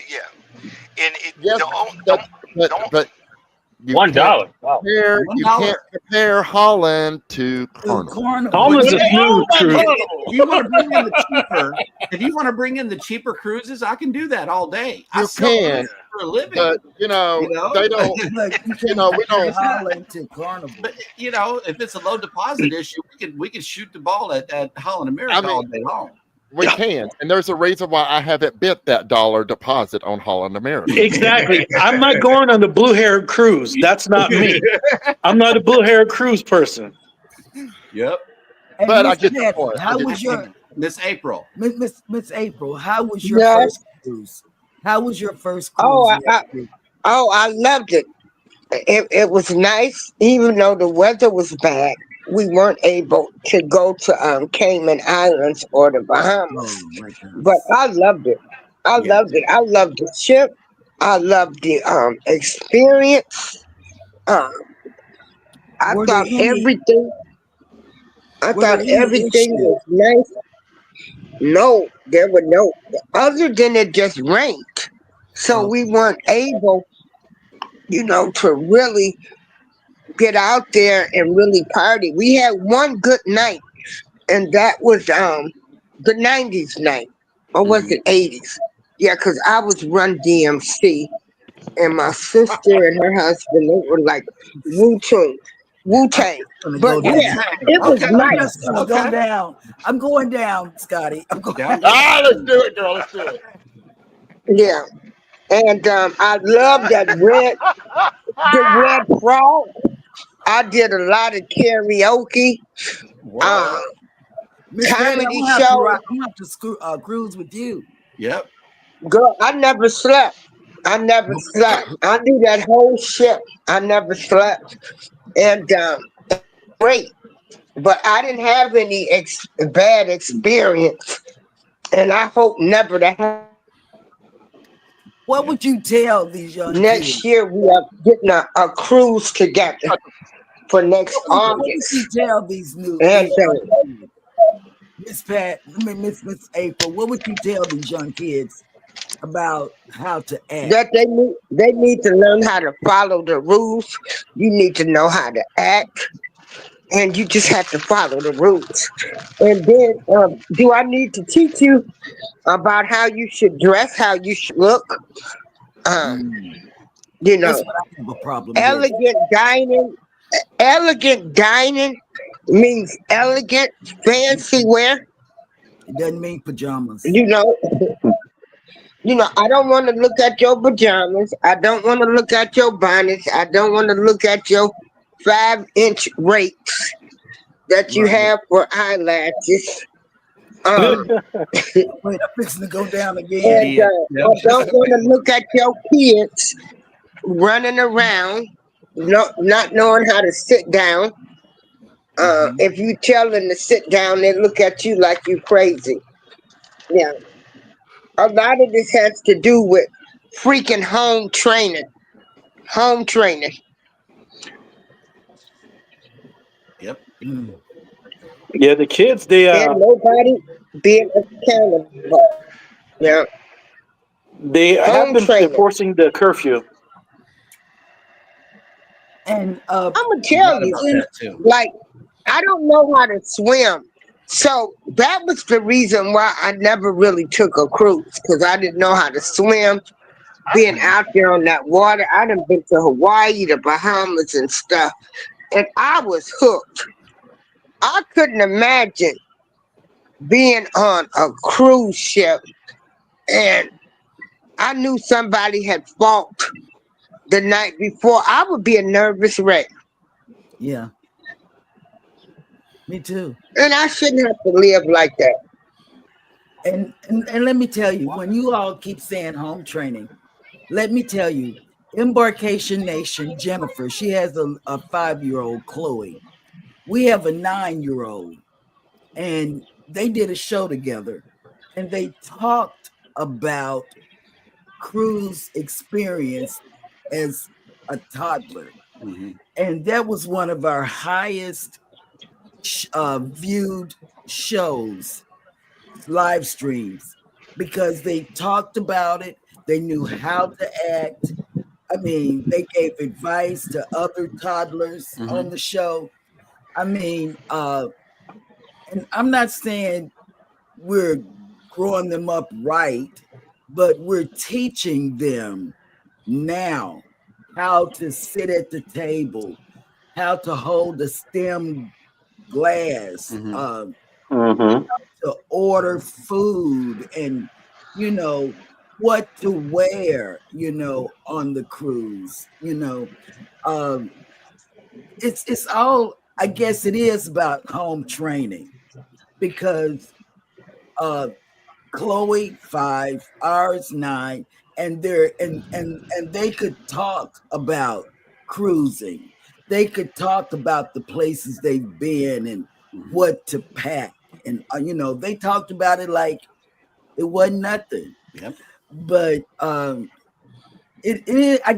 yeah, and it yes, don't but don't. you can't $1. Wow. you can't $1. compare Holland to Ooh, Carnival. Carnival. But Holland's you a know, smooth cruise. if you want to bring in the cheaper, if you want to bring in the cheaper cruises, I can do that all day. I You sell can, cruises for a living. but You know, they don't. Look, you can't We compare don't. Holland to Carnival. but you know, if it's a low deposit issue, we could shoot the ball at Holland I America all mean, day long. we can, and there's a reason why I haven't bit that dollar deposit on Holland America. Exactly. I'm not going on the blue hair cruise. That's not me. I'm not a blue hair cruise person. Yep. Hey, But I Miss get your Pat, point. how was your Miss April? Miss April? How was your Yes. first cruise? How was your first Oh, cruise? I loved it. It was nice, even though the weather was bad. we weren't able to go to Cayman Islands or the Bahamas. Oh my But gosh. I loved it. I Yeah. loved it. I loved the ship. I loved the experience. Um, I Were there thought any everything. I were there thought any everything issues? was nice. No, there were no. Other than it just rained, so we Okay. weren't able, to really get out there and really party. We had one good night, and that was the '90s night, or was Mhm. it '80s? Yeah, because I was Run DMC, and my sister and her husband, they were like Wu I'm Tang. just gonna But go yeah, down. it was Okay. I'm nice. just gonna go Okay. down. I'm going down, Scotty. I'm going. Down goes Ah, let's Scotty. do it, girl. Let's do it. Yeah, and I love the red frog. I did a lot of karaoke, uh, What? Miss Patty, I'm comedy gonna have to shows. rock. I'm gonna have to cruise with you. Yep. Girl, I never slept. I never slept. I knew that whole ship. I never slept, and great. But I didn't have any bad experience, and I hope never to have. What Yep. would you tell these young kids? Next year we are getting a cruise together for next What would you August, tell and these young kids? Miss Pat, I mean Miss April, what would you tell these young kids about how to act? that they need to learn how to follow the rules. You need to know how to act, and you just have to follow the rules. And then, do I need to teach you about how you should dress, how you should look? Um, Mm, you that's know, what I have a problem with. elegant dining. Elegant dining means elegant, fancy wear. It doesn't mean pajamas. You know, I don't want to look at your pajamas. I don't want to look at your bonnets. I don't want to look at your 5-inch rakes that you Right. have for eyelashes. Um, Wait, I'm fixing to go down again. and Idiot. I Yep. don't want to look at your kids running around, not knowing how to sit down. Hmm. If you tell them to sit down, they look at you like you crazy. Yeah, a lot of this has to do with freaking home training. Home training. Yep. Mm. Yeah, the kids they And nobody being accountable. Yeah, they have home been training. enforcing the curfew. And I'm gonna I tell forgot you, about that too. like I don't know how to swim, so that was the reason why I never really took a cruise because I didn't know how to swim. Being out there on that water, I done been to Hawaii, the Bahamas, and stuff, and I was hooked. I couldn't imagine being on a cruise ship and I knew somebody had fought the night before. I would be a nervous wreck. yeah, me too. And I shouldn't have to live like that. And let me tell you, when you all keep saying home training, let me tell you, Embarkation Nation, Jennifer, she has a 5-year-old, Chloe. We have a 9-year-old, and they did a show together, and they talked about cruise experience as a toddler, Hmm. and that was one of our highest viewed shows, live streams, because they talked about it. They knew how to act. I mean, they gave advice to other toddlers Hmm. on the show. I mean, and I'm not saying we're growing them up right, but we're teaching them now how to sit at the table, how to hold a stem glass, Hmm. Mm-hmm. to order food, and you know what to wear, on the cruise. Um, it's all. I guess it is about home training because uh Chloe 5, ours 9, and they could talk about cruising. they could talk about the places they've been and what to pack, and they talked about it like it wasn't nothing. Yep. But I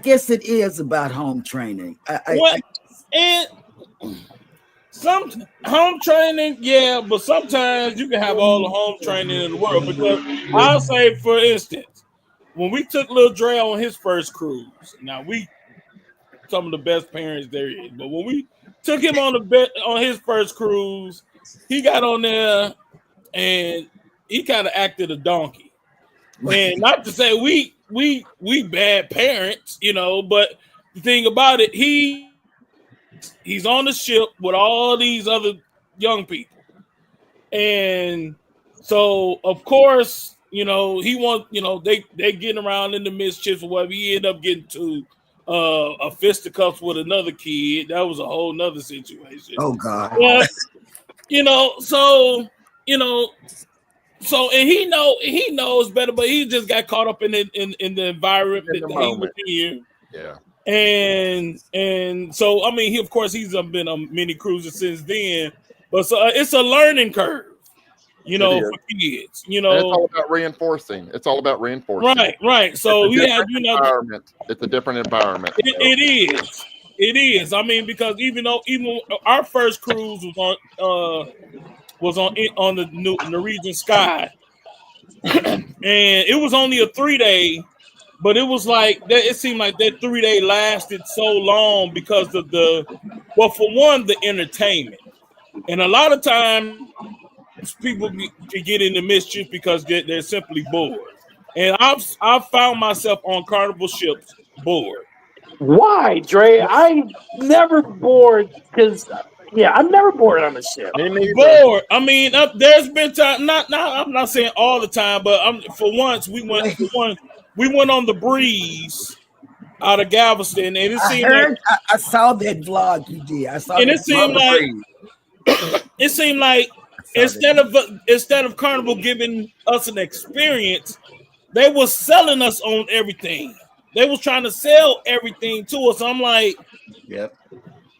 guess it is about home training. What and some home training, yeah, but sometimes you can have all the home training in the world. Because I'll say, for instance, when we took Lil Dre on his first cruise, now we some of the best parents there is, but when we took him on his first cruise, he got on there and he kind of acted a donkey. And not to say we bad parents, but the thing about it, he's on the ship with all these other young people. And so of course, he wants, they getting around in the mischief or whatever. He ended up getting to a fisticuffs with another kid. That was a whole nother situation. Oh God. But so and he knows better, but he just got caught up in the environment that he was in. Yeah. And so he of course he's been on many cruises since then, but so it's a learning curve, for kids. And it's all about reinforcing. Right. So we have environment. It's a different environment. It is. Because even our first cruise was on the Norwegian Sky, and it was only a 3-day. But it was like that. It seemed like that 3-day lasted so long because of for one, the entertainment, and a lot of times people can get into mischief because they're simply bored. And I've found myself on Carnival ships bored. Why, Dre? I never bored because I'm never bored on the ship. Bored. There's been time. I'm not saying all the time, but for once we went. We went on the breeze out of Galveston, and it seemed I saw that vlog you did. I saw, and it seemed like instead of Carnival giving us an experience, they were selling us on everything. They was trying to sell everything to us. I'm like, yep.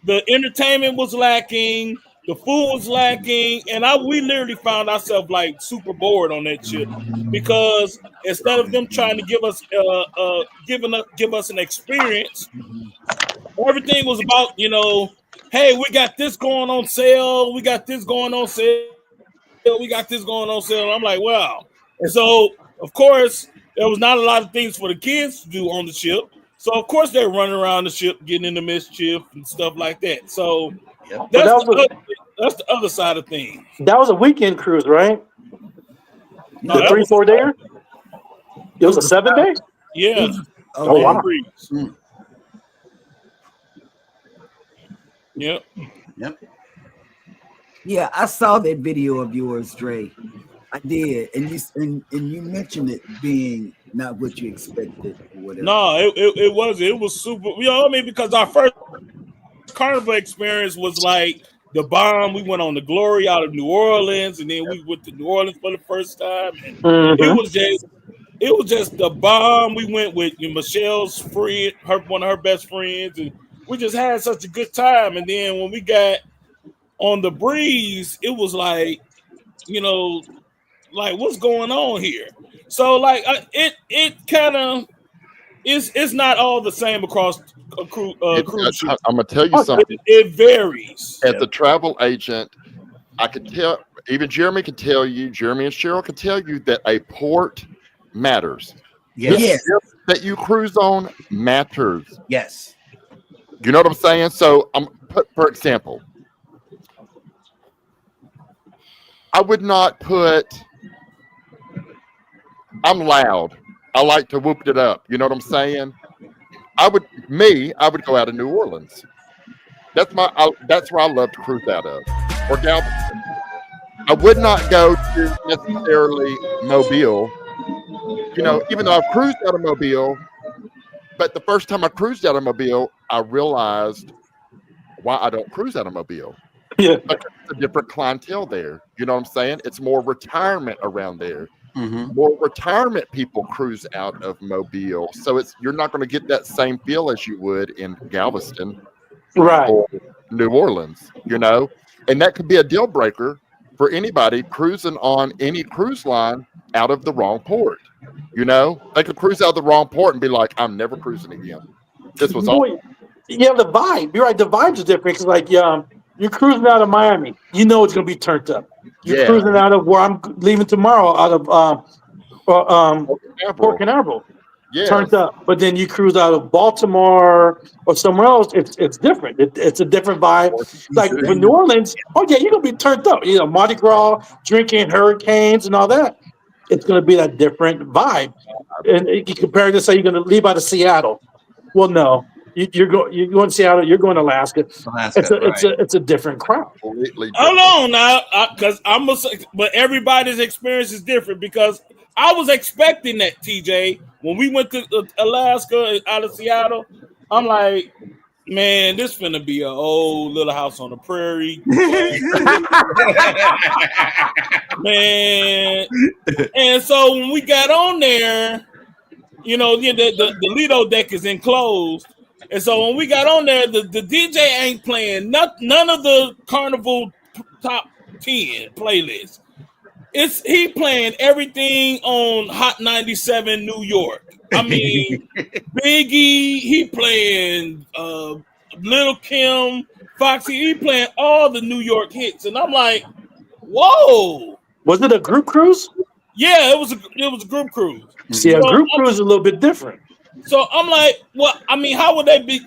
The entertainment was lacking. The food was lacking, and we literally found ourselves like super bored on that ship because instead of them trying to give us an experience, everything was about hey, we got this going on sale, we got this going on sale. I'm like, wow. So of course there was not a lot of things for the kids to do on the ship. So of course they're running around the ship, getting into mischief and stuff like that. So. Yep. That's the other side of things. That was a weekend cruise, right? No, the 3-4 day? It was a 7-day? Yeah. Oh, wow. Yep. Yeah, I saw that video of yours, Dre. I did, and you mentioned it being not what you expected or whatever. No, it wasn't. It was super. Because our first Carnival experience was like the bomb. We went on the Glory out of New Orleans, and then we went to New Orleans for the first time. And it was just the bomb. We went with Michelle's friend, one of her best friends, and we just had such a good time. And then when we got on the breeze, it was like, like what's going on here? So like it kind of it's not all the same across a cruise ship. I'm gonna tell you something. It varies. As a travel agent, I could tell. Even Jeremy can tell you. Jeremy and Cheryl can tell you that a port matters. Yes. That you cruise on matters. Yes. You know what I'm saying? So for example, I would not put. I'm loud. I like to whoop it up. You know what I'm saying? I would go out of New Orleans. That's where I love to cruise out of, or Galveston. I would not go to necessarily Mobile. Even though I've cruised out of Mobile, but the first time I cruised out of Mobile, I realized why I don't cruise out of Mobile. Yeah, because it's a different clientele there. You know what I'm saying? It's more retirement around there. Mm-hmm. More retirement people cruise out of Mobile, so you're not going to get that same feel as you would in Galveston. Right. or New Orleans, and that could be a deal breaker for anybody cruising on any cruise line out of the wrong port. They could cruise out of the wrong port and be like, I'm never cruising again. This was Boy, yeah, the vibe. You're right. The vibe's are different because, like, you're cruising out of Miami. You know it's going to be turned up. You're Yeah. cruising out of where I'm leaving tomorrow, out of Port Canaveral. Yes. Turned up. But then you cruise out of Baltimore or somewhere else, it's different. It's a different vibe. Like for New Orleans, oh yeah, you're gonna be turned up. Mardi Gras, drinking hurricanes and all that. It's gonna be that different vibe. And you compare it to say you're gonna leave out of Seattle. Well, no, you're going to Seattle. You're going to Alaska. It's a different crowd. Completely Hold different. on now, because but everybody's experience is different because I was expecting that, TJ. When we went to Alaska out of Seattle, I'm like, man, this finna be an old Little House on the Prairie. Man. And so when we got on there, the Lido deck is enclosed. And so when we got on there, the DJ ain't playing none of the Carnival top 10 playlists. He playing everything on Hot 97 New York. I mean, Biggie, he playing Little Kim, Foxy, he playing all the New York hits. And I'm like, whoa. Was it a group cruise? Yeah, it was a group cruise. See, a group cruise is a little bit different. So I'm like, well, I mean, how would that be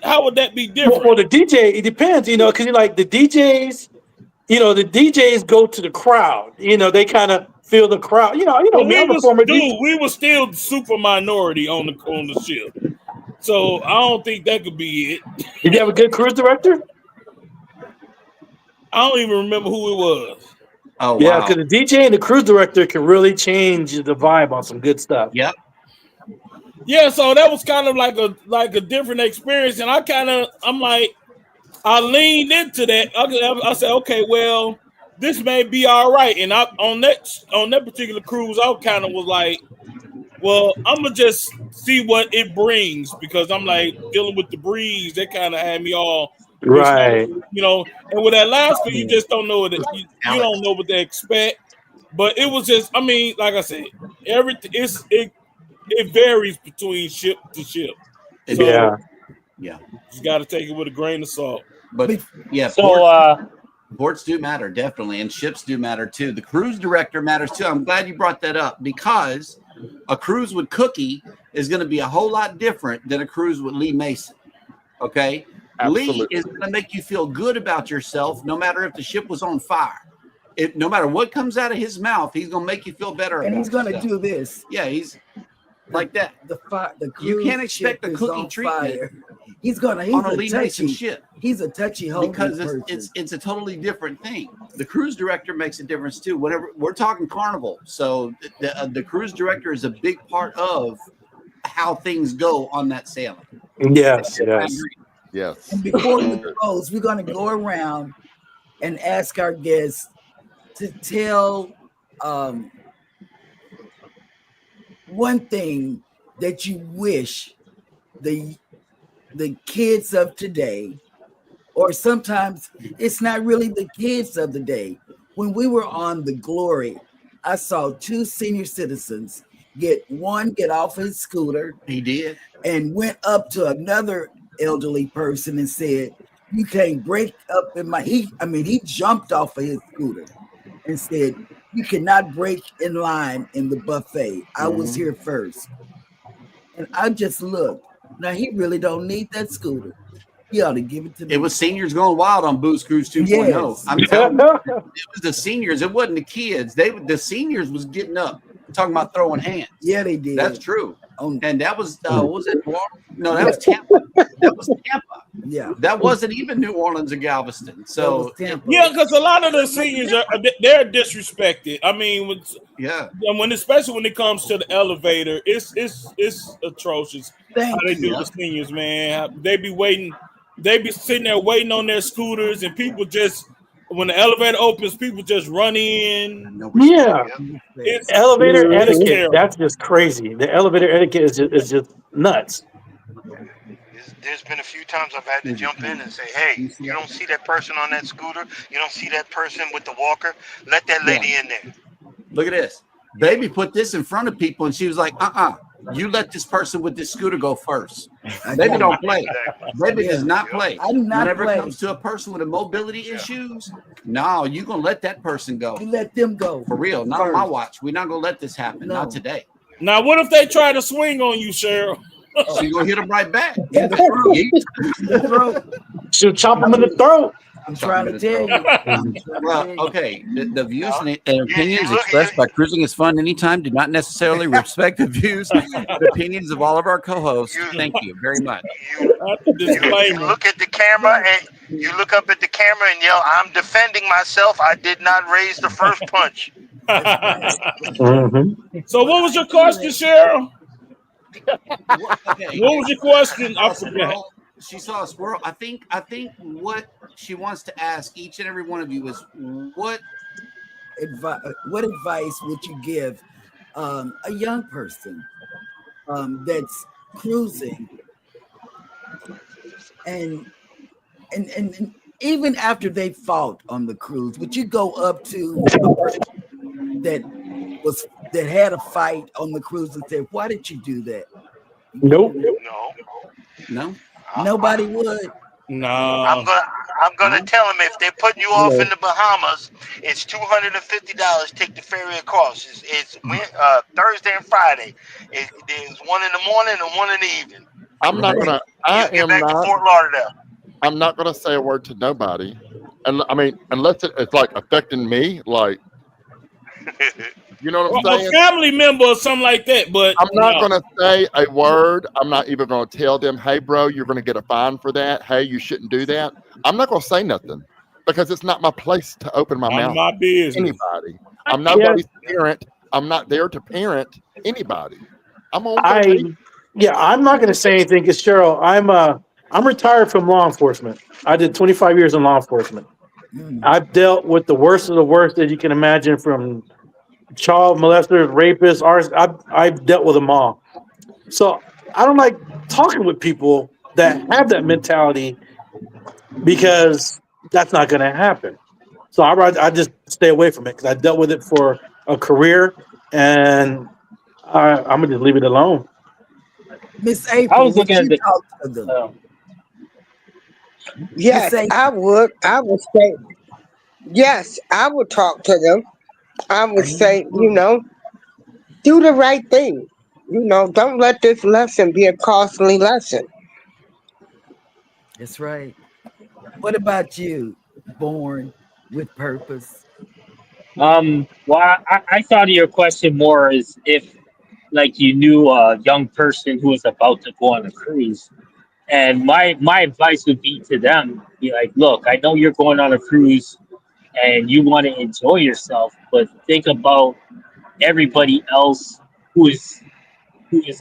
different? Well, the DJ, it depends, because you're like the DJs, the DJs go to the crowd. They kind of feel the crowd. we were still super minority on the ship. So I don't think that could be it. Did you have a good cruise director? I don't even remember who it was. Oh, yeah, wow. because the DJ and the cruise director can really change the vibe on some good stuff. Yep. Yeah, so that was kind of like a different experience, and I'm like, I leaned into that. I said, okay, well, this may be all right. And on that particular cruise, I kind of was like, well, I'm gonna just see what it brings because I'm like dealing with the breeze. That kind of had me all right. And with Alaska, you just don't know you don't know what they expect. But it was just, I mean, like I said, everything it varies between ship to ship. So, yeah, you got to take it with a grain of salt. But yeah, so ports do matter definitely, and ships do matter too. The cruise director matters too. I'm glad you brought that up because a cruise with Cookie is going to be a whole lot different than a cruise with Lee Mason. Okay, Absolutely. Lee is going to make you feel good about yourself, no matter if the ship was on fire. No matter what comes out of his mouth, he's going to make you feel better. And he's going to do this. Yeah, he's like that. The you can't expect the Cookie treatment. Fire. He's a Lee touchy Mason ship. He's a touchy because it's a totally different thing. The cruise director makes a difference too. Whenever we're talking Carnival, so the cruise director is a big part of how things go on that sailing. Yes. And before we close, we're going to go around and ask our guests to tell one thing that you wish the kids of today, or sometimes it's not really the kids of the day. When we were on the Glory, I saw 2 senior citizens get off his scooter. He did. And went up to another elderly person and said, you can't break up in my, he jumped off of his scooter and said, you cannot break in line in the buffet. I was here first. And I just looked. Now, he really don't need that scooter. He ought to give it to me. It was seniors going wild on Booze Cruise 2.0. Yes. I'm telling you, it was the seniors. It wasn't the kids. The seniors was getting up, talking about throwing hands. Yeah, they did. That's true. And that was, was it? No, that was Tampa. That was Tampa. Yeah. That wasn't even New Orleans or Galveston. So, yeah, because a lot of the seniors they're disrespected. I mean, especially when it comes to the elevator, it's atrocious how they do the seniors, man. They be sitting there waiting on their scooters, and people just, when the elevator opens, people just run in. Yeah, it's elevator etiquette. That's just crazy. The elevator etiquette is just nuts. There's been a few times I've had to jump in and say, hey, you don't see that person on that scooter? You don't see that person with the walker? Let that lady in there. Look at this. Baby put this in front of people, and she was like, you let this person with this scooter go first. Baby don't play. Baby does not play. I do not Whenever play. it comes to a person with a mobility issues, no, you're going to let that person go. You let them go. For real. Not on my watch. We're not going to let this happen. Not today. Now, what if they try to swing on you, Cheryl? She's going to hit them right back. In the throat. She'll chop them in the throat. I'm trying to tell you. Well, okay. The views and opinions expressed by Cruising is Fun anytime do not necessarily respect the views and opinions of all of our co-hosts. Thank you very much. You look at the camera and you look up at the camera and yell, I'm defending myself. I did not raise the first punch. So what was your question, Cheryl? Okay. What was your question? I forget. She saw a squirrel. I think what she wants to ask each and every one of you is what advice would you give a young person that's cruising and even after they fought on the cruise, would you go up to the person that had a fight on the cruise and say, "Why did you do that?" Nope. No. Nobody would. No. I'm gonna tell them if they're putting you off in the Bahamas, it's $250. Take the ferry across. It's Thursday and Friday. There's one in the morning and one in the evening. I'm not gonna. Get back to Fort Lauderdale. I'm not gonna say a word to nobody, and I mean, unless it's like affecting me, like. You know what I'm saying? A family member or something like that, but I'm not going to say a word. I'm not even going to tell them, hey, bro, you're going to get a fine for that. Hey, you shouldn't do that. I'm not going to say nothing because it's not my place to open my mouth. My business. Anybody. I'm nobody's parent. I'm not there to parent anybody. I'm on. I'm not going to say anything because Cheryl, I'm retired from law enforcement. I did 25 years in law enforcement. I've dealt with the worst of the worst that you can imagine, from child molesters, rapists, I've dealt with them all. So I don't like talking with people that have that mentality because that's not going to happen. So I just stay away from it because I dealt with it for a career, and I'm gonna just leave it alone. Miss April, I was looking at the. talk to them? Yes, I would. I would say, yes, I would talk to them. I would say, do the right thing. Don't let this lesson be a costly lesson. That's right. What about you, Born with Purpose? Well, I thought of your question more as if, like, you knew a young person who was about to go on a cruise. And my advice would be to them, be like, look, I know you're going on a cruise and you want to enjoy yourself, but think about everybody else who is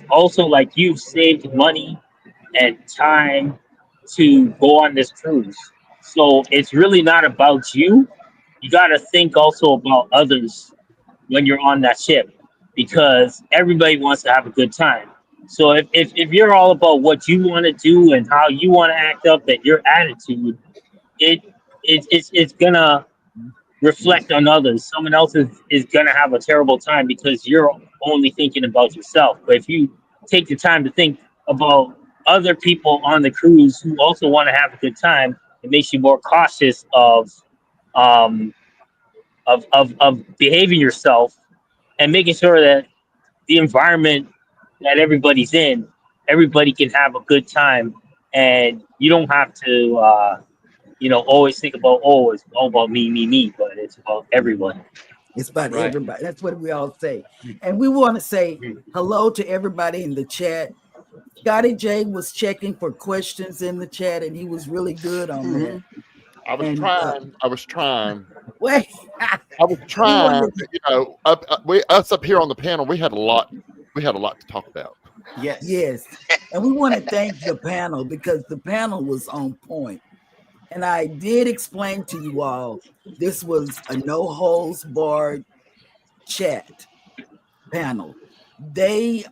also like you've saved money and time to go on this cruise. So it's really not about you. You got to think also about others when you're on that ship, because everybody wants to have a good time. So if you're all about what you want to do and how you want to act up and your attitude, it's gonna reflect on others. Someone else is gonna have a terrible time because you're only thinking about yourself. But if you take the time to think about other people on the cruise who also want to have a good time, it makes you more cautious of behaving yourself and making sure that the environment that everybody's in, everybody can have a good time, and you don't have to always think about, it's all about me, but it's about everyone. It's about everybody. That's what we all say. And we want to say hello to everybody in the chat. Scotty J was checking for questions in the chat, and he was really good on that. I was trying. Wait. I was trying. Us up here on the panel, we had a lot to talk about. Yes. And we want to thank the panel because the panel was on point. And I did explain to you all, this was a no holds barred chat panel. They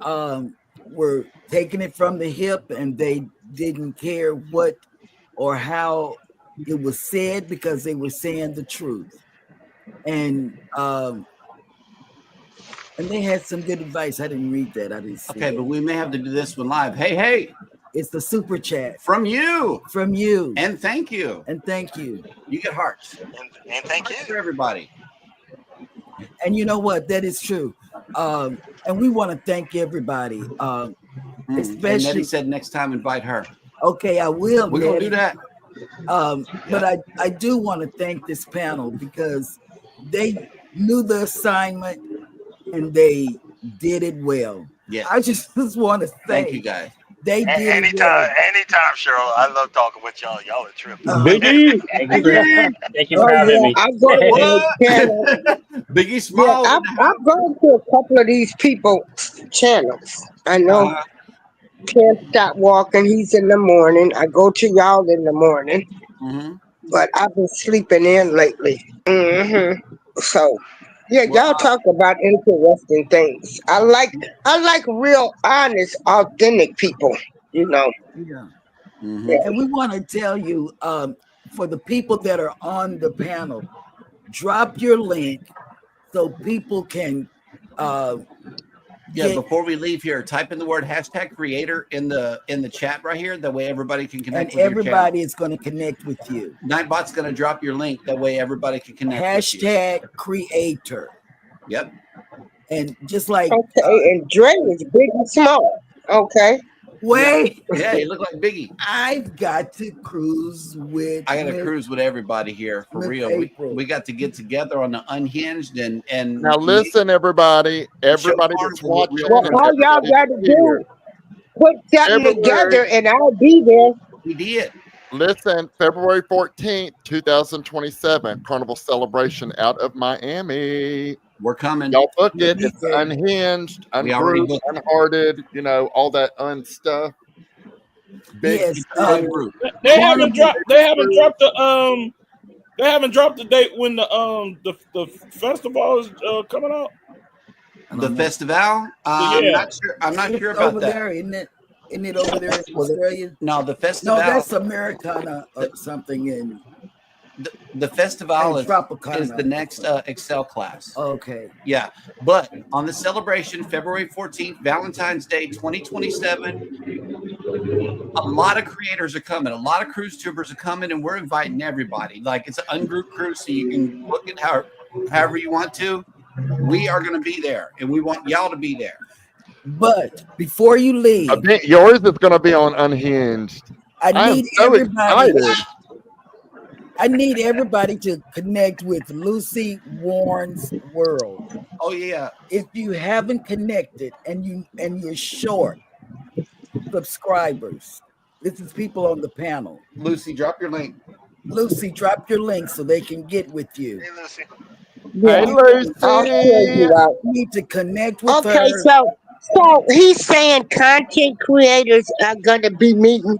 were taking it from the hip, and they didn't care what or how it was said because they were saying the truth. And they had some good advice. I didn't read that. I didn't see Okay, it. but we may have to do this one live. Hey, It's the super chat from you. And thank you. You get hearts. And thank Hearts you for everybody. And you know what? That is true. And we want to thank everybody. And Nettie Especially said next time invite her. okay, I will. We're gonna do that. But I do want to thank this panel because they knew the assignment and they did it well. Yes. I just want to thank you guys. They did it anytime, well. anytime, Cheryl. I love talking with y'all. Y'all are tripping. Biggie, thank you for having me. I've gone to the channel. Biggie Small. Yeah, I've gone to a couple of these people channels. I know Can't Stop Walking. He's in the morning. I go to y'all in the morning, but I've been sleeping in lately. So, yeah, y'all talk about interesting things. I like real, honest, authentic people. You know. Yeah. And we want to tell you, for the people that are on the panel, drop your link so people can before we leave here, type in the word #creator in the chat right here. That way everybody can connect and with everybody is going to connect with you. Nightbot's going to drop your link. That way everybody can connect with you. #creator. Yep. And just like and Dre is big and small. Okay. Wait. Yeah, you look like Biggie. I've got to cruise with. I got to cruise with everybody here for real. We got to get together on the Unhinged and now listen, everybody that's watching. Well, all y'all got to do put something together, and I'll be there. We did. Listen, February 14th, 2027, Carnival Celebration out of Miami. We're coming. Y'all book it. It's Unhinged, Ungrouped, Unhearted, all that stuff. Big yes, they haven't dropped the date when the festival is coming out. The festival? I'm not sure about over that. There, isn't it? Isn't it over there in Australia? No, the festival. No, that's Americana or something in. The festival is the next Excel class. Okay. Yeah, but on the celebration, February 14th, Valentine's Day 2027, a lot of creators are coming. A lot of cruise tubers are coming, and we're inviting everybody. Like, it's an ungrouped cruise, so you can book it however you want to. We are going to be there, and we want y'all to be there. But before you leave, yours is going to be on Unhinged. I need everybody to connect with Lucy Warren's World. Oh yeah. If you haven't connected and you're short subscribers, this is people on the panel. Lucy, drop your link. Lucy, drop your link so they can get with you. Hey, Lucy. Yeah, I'll share you out. You need to connect with her. Okay, so he's saying content creators are gonna be meeting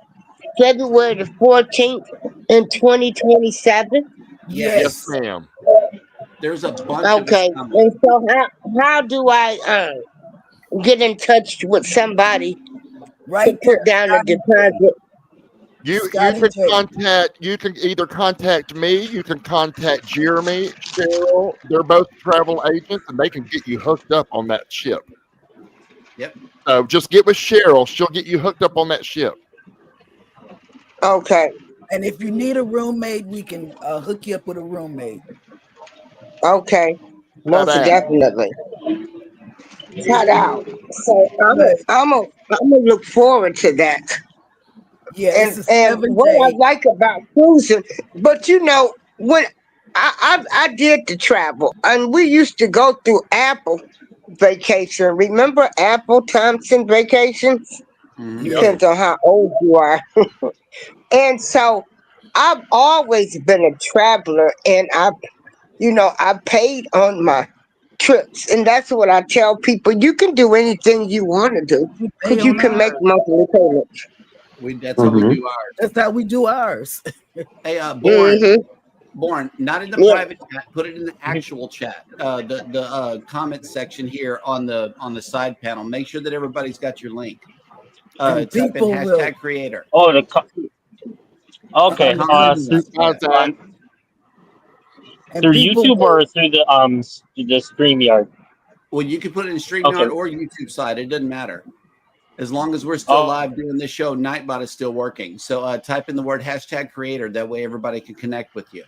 February the 14th in 2027. Yes, ma'am. There's a bunch. Okay, and so how do I get in touch with somebody to put down a deposit? You can either contact me, you can contact Jeremy, Cheryl. They're both travel agents, and they can get you hooked up on that ship. Yep. So just get with Cheryl; she'll get you hooked up on that ship. Okay. And if you need a roommate, we can hook you up with a roommate. Okay. Most definitely. Cut out. So I'm gonna look forward to that. Yeah, and what I like about cruising, but when I did the travel, and we used to go through Apple Vacation. Remember Apple Thompson Vacations? Depends on how old you are. And so I've always been a traveler, and I paid on my trips, and that's what I tell people. You can do anything you want to do because you can make monthly payments. That's how we do ours. That's how we do ours. Hey, Born, not in the private chat. Put it in the actual chat. The comment section here on the side panel. Make sure that everybody's got your link. And Type in people will. hashtag creator. Oh, okay. Carnival. And Through people YouTube will. or through the StreamYard? Well, you can put it in Okay. StreamYard or YouTube side. It doesn't matter. As long as we're still Oh. live doing this show, Nightbot is still working. So type in the word hashtag creator. That way everybody can connect with you.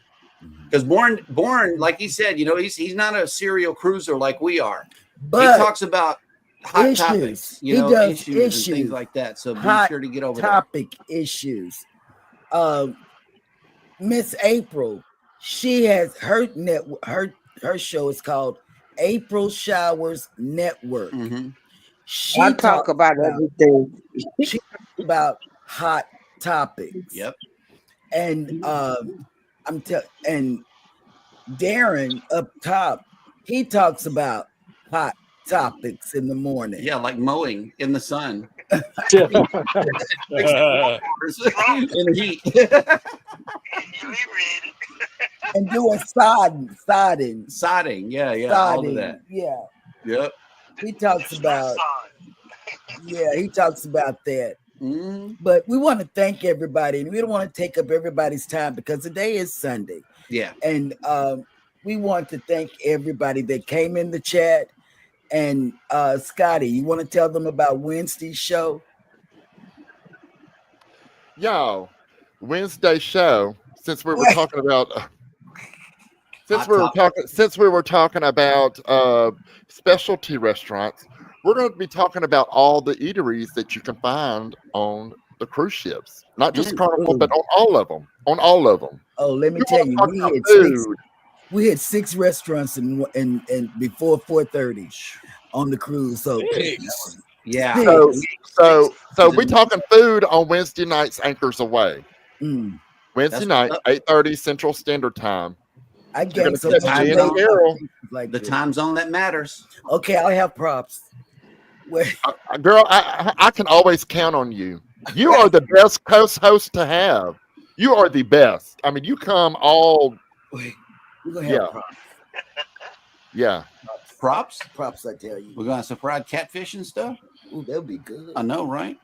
Because Born, like he said, he's not a serial cruiser like we are. But he talks about hot issues. topics, He does issues and things like that. So be hot sure to get over topic issues. Miss April, she has her show is called April Showers Network. Mm-hmm. She I talk about everything. She talks about hot topics. Yep. And and Darren up top, he talks about hot topics in the morning. Yeah, like mowing in the sun. In the heat. And doing sodding. Sodding, yeah, Sodding, all of that. yeah. Yep. He talks about that. Mm-hmm. But we want to thank everybody, and we don't want to take up everybody's time because today is Sunday. Yeah. And we want to thank everybody that came in the chat. And Scotty, you want to tell them about Wednesday's show? Yo, Wednesday show. Since we were talking about, since we were talking about specialty restaurants, we're going to be talking about all the eateries that you can find on the cruise ships, not just Carnival, but on all of them. Oh, let me tell you, we had 6 restaurants in before 4:30 on the cruise. So yeah. So we talking food on Wednesday nights, Anchors Away. Wednesday night, 8:30 Central Standard Time. I guess the time zone that matters. Okay, I'll have props. Girl, I can always count on you. You are the best host to have. You are the best. I mean, you come all. We're gonna have props. Yeah. Props, I tell you. We're gonna have some fried catfish and stuff. Ooh, that'll be good. I know, right?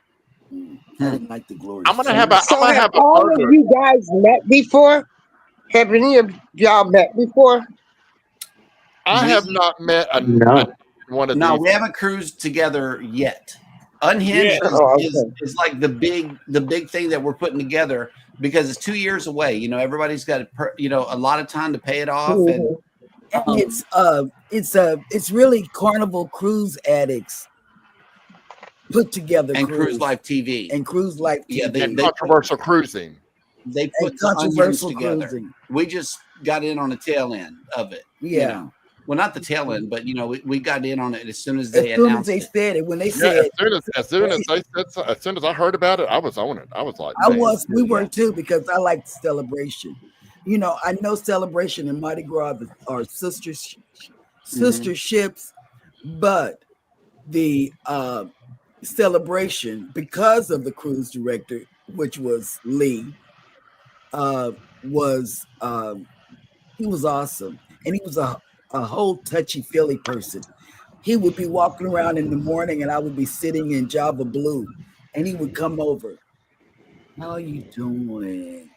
I didn't like the glory. I'm gonna have a. So have all of you guys met before? Have any of y'all met before? I have not met one of these. No, we haven't cruised together yet. Unhinged is like the big thing that we're putting together because it's 2 years away. Everybody's got a lot of time to pay it off, and it's really Carnival Cruise Addicts put together and Cruise Life TV and Cruise Life TV. Yeah, they controversial cruising. They put controversial together. Cruising. We just got in on the tail end of it. Yeah. Well, not the tail end, but we got in on it as soon as they announced it. Said it. When they said, as soon as I heard about it, I was on it. I was like, we were too, because I like Celebration. I know Celebration and Mardi Gras are sisterships, but the Celebration, because of the cruise director, which was Lee, he was awesome, and he was a whole touchy-feely person. He would be walking around in the morning, and I would be sitting in Java Blue, and he would come over. How you doing?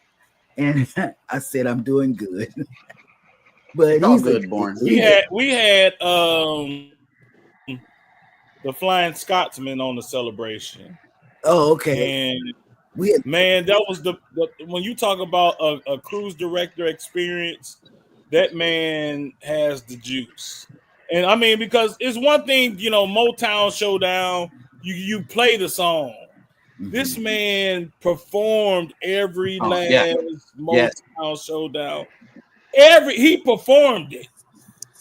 And I said, I'm doing good. But he's good, Born. We had the Flying Scotsman on the Celebration. Oh, okay. And that was the when you talk about a cruise director experience, that man has the juice. And I mean, because it's one thing, Motown Showdown, you play the song. Mm-hmm. This man performed every last Motown Showdown. He performed it.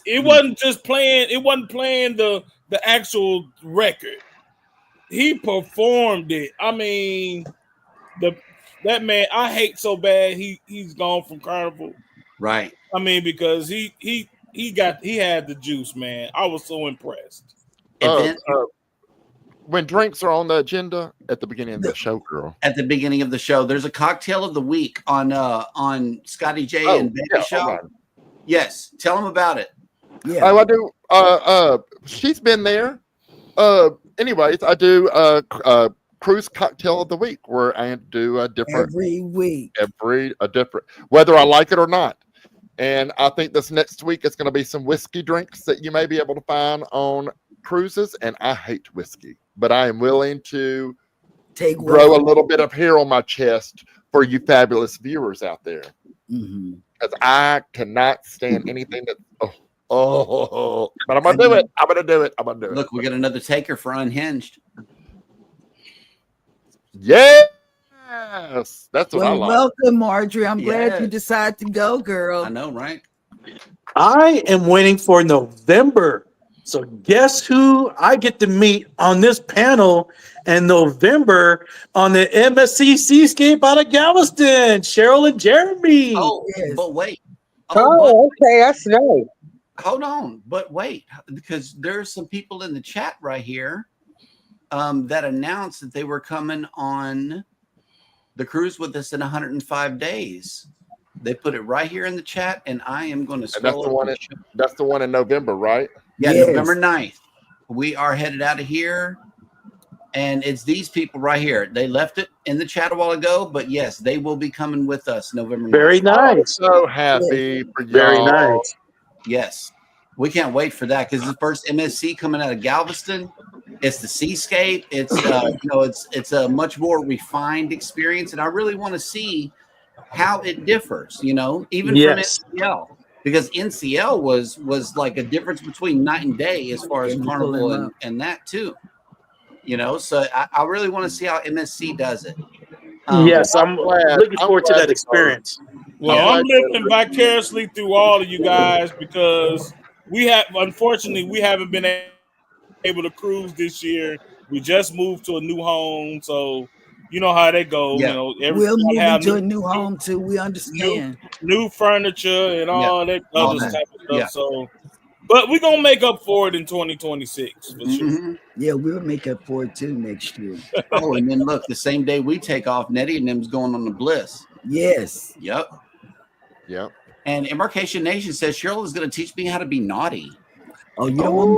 It wasn't just playing. It wasn't playing the actual record. He performed it. I mean, that man. I hate so bad. He's gone from Carnival. Right. I mean, because he had the juice, man. I was so impressed. When drinks are on the agenda at the beginning of the show, girl. At the beginning of the show, there's a cocktail of the week on Scotty J and Baby Show. Right. Yes, tell them about it. Yeah. Oh, I do. She's been there. Anyways, I do cruise cocktail of the week, where I do a different every week. a different, whether I like it or not. And I think this next week it's going to be some whiskey drinks that you may be able to find on cruises. And I hate whiskey, but I am willing to grow a little bit of hair on my chest for you fabulous viewers out there. Because I cannot stand anything that. But I'm gonna do it. I'm gonna do it. I'm gonna do it. Look, we got another taker for Unhinged. Yes, that's what I like. Welcome, Marjorie. I'm glad you decided to go, girl. I know, right? I am waiting for November. So guess who I get to meet on this panel in November on the MSC Seascape out of Galveston? Cheryl and Jeremy. Oh, but wait. Okay, that's nice. Hold on, but wait, because there's some people in the chat right here that announced that they were coming on the cruise with us in 105 days. They put it right here in the chat, and I am going to scroll. That's the one in November, right? Yeah, yes. November 9th. We are headed out of here, and it's these people right here. They left it in the chat a while ago, but yes, they will be coming with us November 9th. Very nice. I'm so happy for you. Very nice. Yes. We can't wait for that because it's the first MSC coming out of Galveston. It's the Seascape. It's it's a much more refined experience, and I really want to see how it differs. Even from NCL, because NCL was like a difference between night and day as far as Carnival and that too. So I really want to see how MSC does it. Yes, I'm looking forward to that experience. Well, I'm living vicariously through all of you guys because unfortunately, we haven't been able to cruise this year. We just moved to a new home, so you know how they go. Yeah. We'll move into a new home too. We understand. New furniture and all that other type of stuff. Yeah. So, but we're gonna make up for it in 2026 for sure. Yeah, we'll make up for it too next year. Oh, and then look, the same day we take off, Nettie and them's going on the Bliss. Yes. Yep. And Embarkation Nation says Cheryl is going to teach me how to be naughty. Oh, you don't want me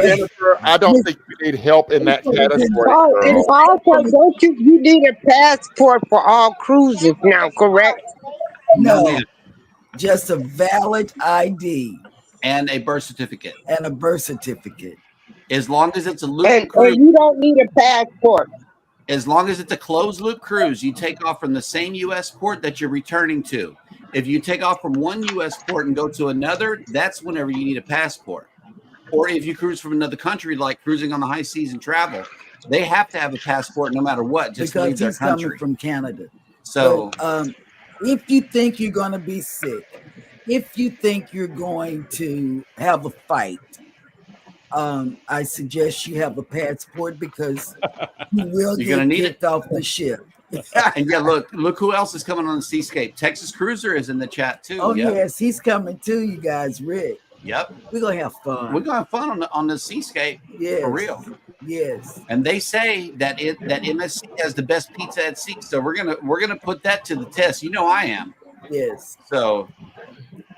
Jennifer, I don't think you need help in that category. And also, don't you need a passport for all cruises now, correct? No, just a valid ID. And a birth certificate. As long as it's a loop cruise. And you don't need a passport. As long as it's a closed loop cruise, you take off from the same U.S. port that you're returning to. If you take off from one U.S. port and go to another, that's whenever you need a passport. Or if you cruise from another country, like cruising on the high seas and travel, they have to have a passport no matter what, just to leave their country. Coming from Canada. So, if you think you're going to be sick, if you think you're going to have a fight, I suggest you have a passport because you will get kicked off the ship. And look who else is coming on the Seascape. Texas Cruiser is in the chat too. Oh yes, he's coming too, you guys. Rick. Yep. We're gonna have fun. We're gonna have fun on the Seascape. Yes. For real. Yes. And they say that MSC has the best pizza at sea. So we're gonna put that to the test. I am. Yes. So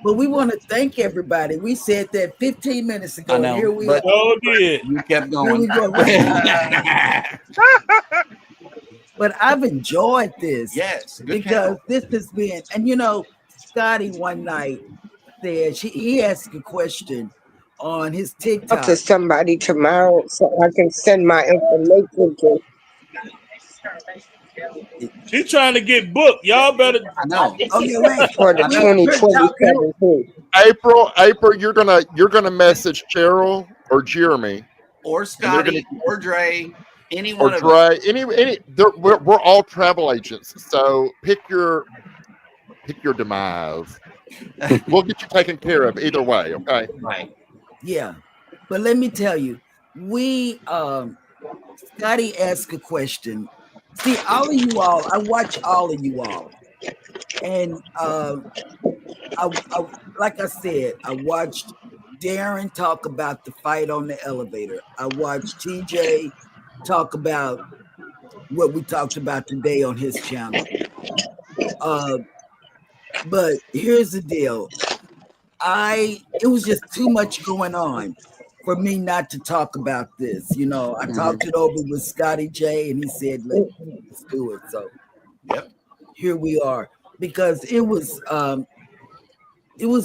but we want to thank everybody. We said that 15 minutes ago. I know, here we but did. You kept going. But I've enjoyed this. Yes. Because this has been, and Scotty one night said he asked a question on his TikTok. To somebody tomorrow so I can send my information to. She's trying to get booked. Y'all better know. Oh, you're right. For the 2027. April, you're gonna message Cheryl or Jeremy or Scotty or Dre. Anyone or Dre, we're all travel agents, so pick your demise. We'll get you taken care of either way, okay? Right. Yeah, but let me tell you, we Scotty asked a question. See, all of you all, I watch all of you all, and I like I said, I watched Darren talk about the fight on the elevator. I watched TJ talk about what we talked about today on his channel. But here's the deal. It was just too much going on for me not to talk about this. You know, I talked it over with Scotty J, and he said, let's do it. So, yep, here we are, because it was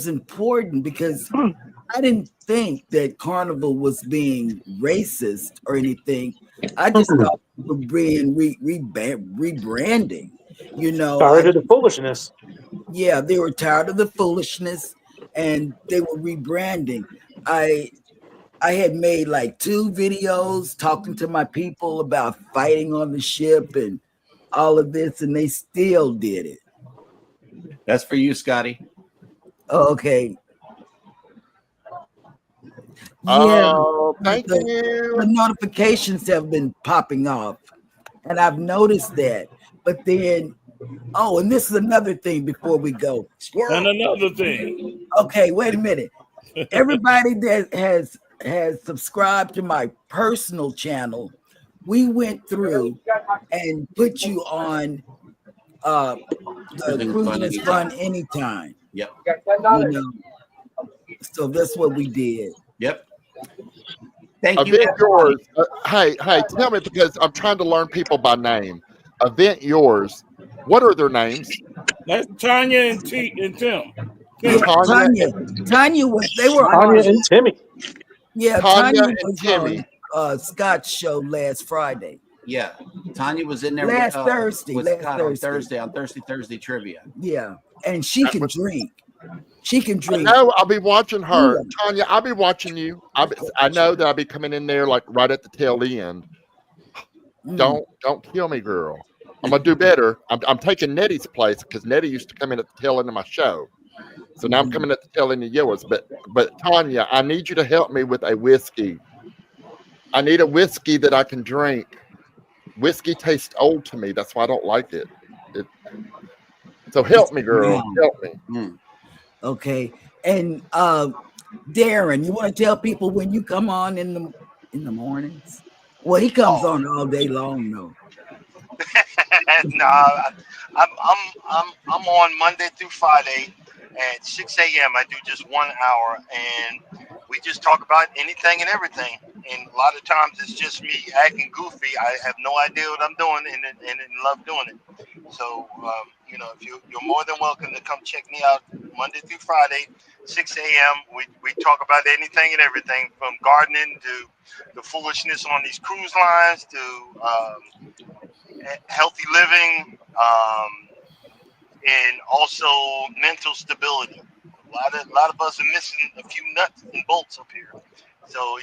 important, because I didn't think that Carnival was being racist or anything. I just thought we were being rebranding. You know, Tired of the foolishness. yeah, they were tired of the foolishness, and they were rebranding. I had made like 2 videos talking to my people about fighting on the ship and all of this, and they still did it. that's for you, Scotty. Okay. Yeah, Oh, thank the you. notifications have been popping off, and I've noticed that. But then, and this is another thing before we go. And Squirrel. another thing. Okay, wait a minute. Everybody that has subscribed to my personal channel, we went through and put you on the Cruising is Fun Anytime. Yep, You know, so that's what we did. yep. Thank you. Event yours. Hey, tell me, because I'm trying to learn people by name. Event yours. What are their names? That's Tanya and Tim. Yeah, Tanya was. They were Tanya on. and Timmy. Yeah, Tanya Tanya and was Timmy. on Scott's show last Friday. Yeah, Tanya was in there Last Thursday. with Last Scott Thursday. on Thursday trivia. Yeah, and she can drink. She can drink. I know. I'll be watching her. Tanya, I'll be watching you. I know that I'll be coming in there like right at the tail end. Don't kill me, girl. I'm gonna do better. I'm taking Nettie's place, because Nettie used to come in at the tail end of my show. So now I'm coming at the tail end of yours. But Tanya, I need you to help me with a whiskey. I need a whiskey that I can drink. Whiskey tastes old to me. That's why I don't like it. So help me, girl. Help me. Okay. And Darren, you want to tell people when you come on in the mornings? Well, he comes on all day long, though. Nah, I'm on Monday through Friday at 6 a.m. I do just 1 hour, and we just talk about anything and everything. And a lot of times it's just me acting goofy. I have no idea what I'm doing, and love doing it. So if you're more than welcome to come check me out Monday through Friday, 6 a.m. We talk about anything and everything, from gardening to the foolishness on these cruise lines to healthy living, and also mental stability. A lot of us are missing a few nuts and bolts up here. So I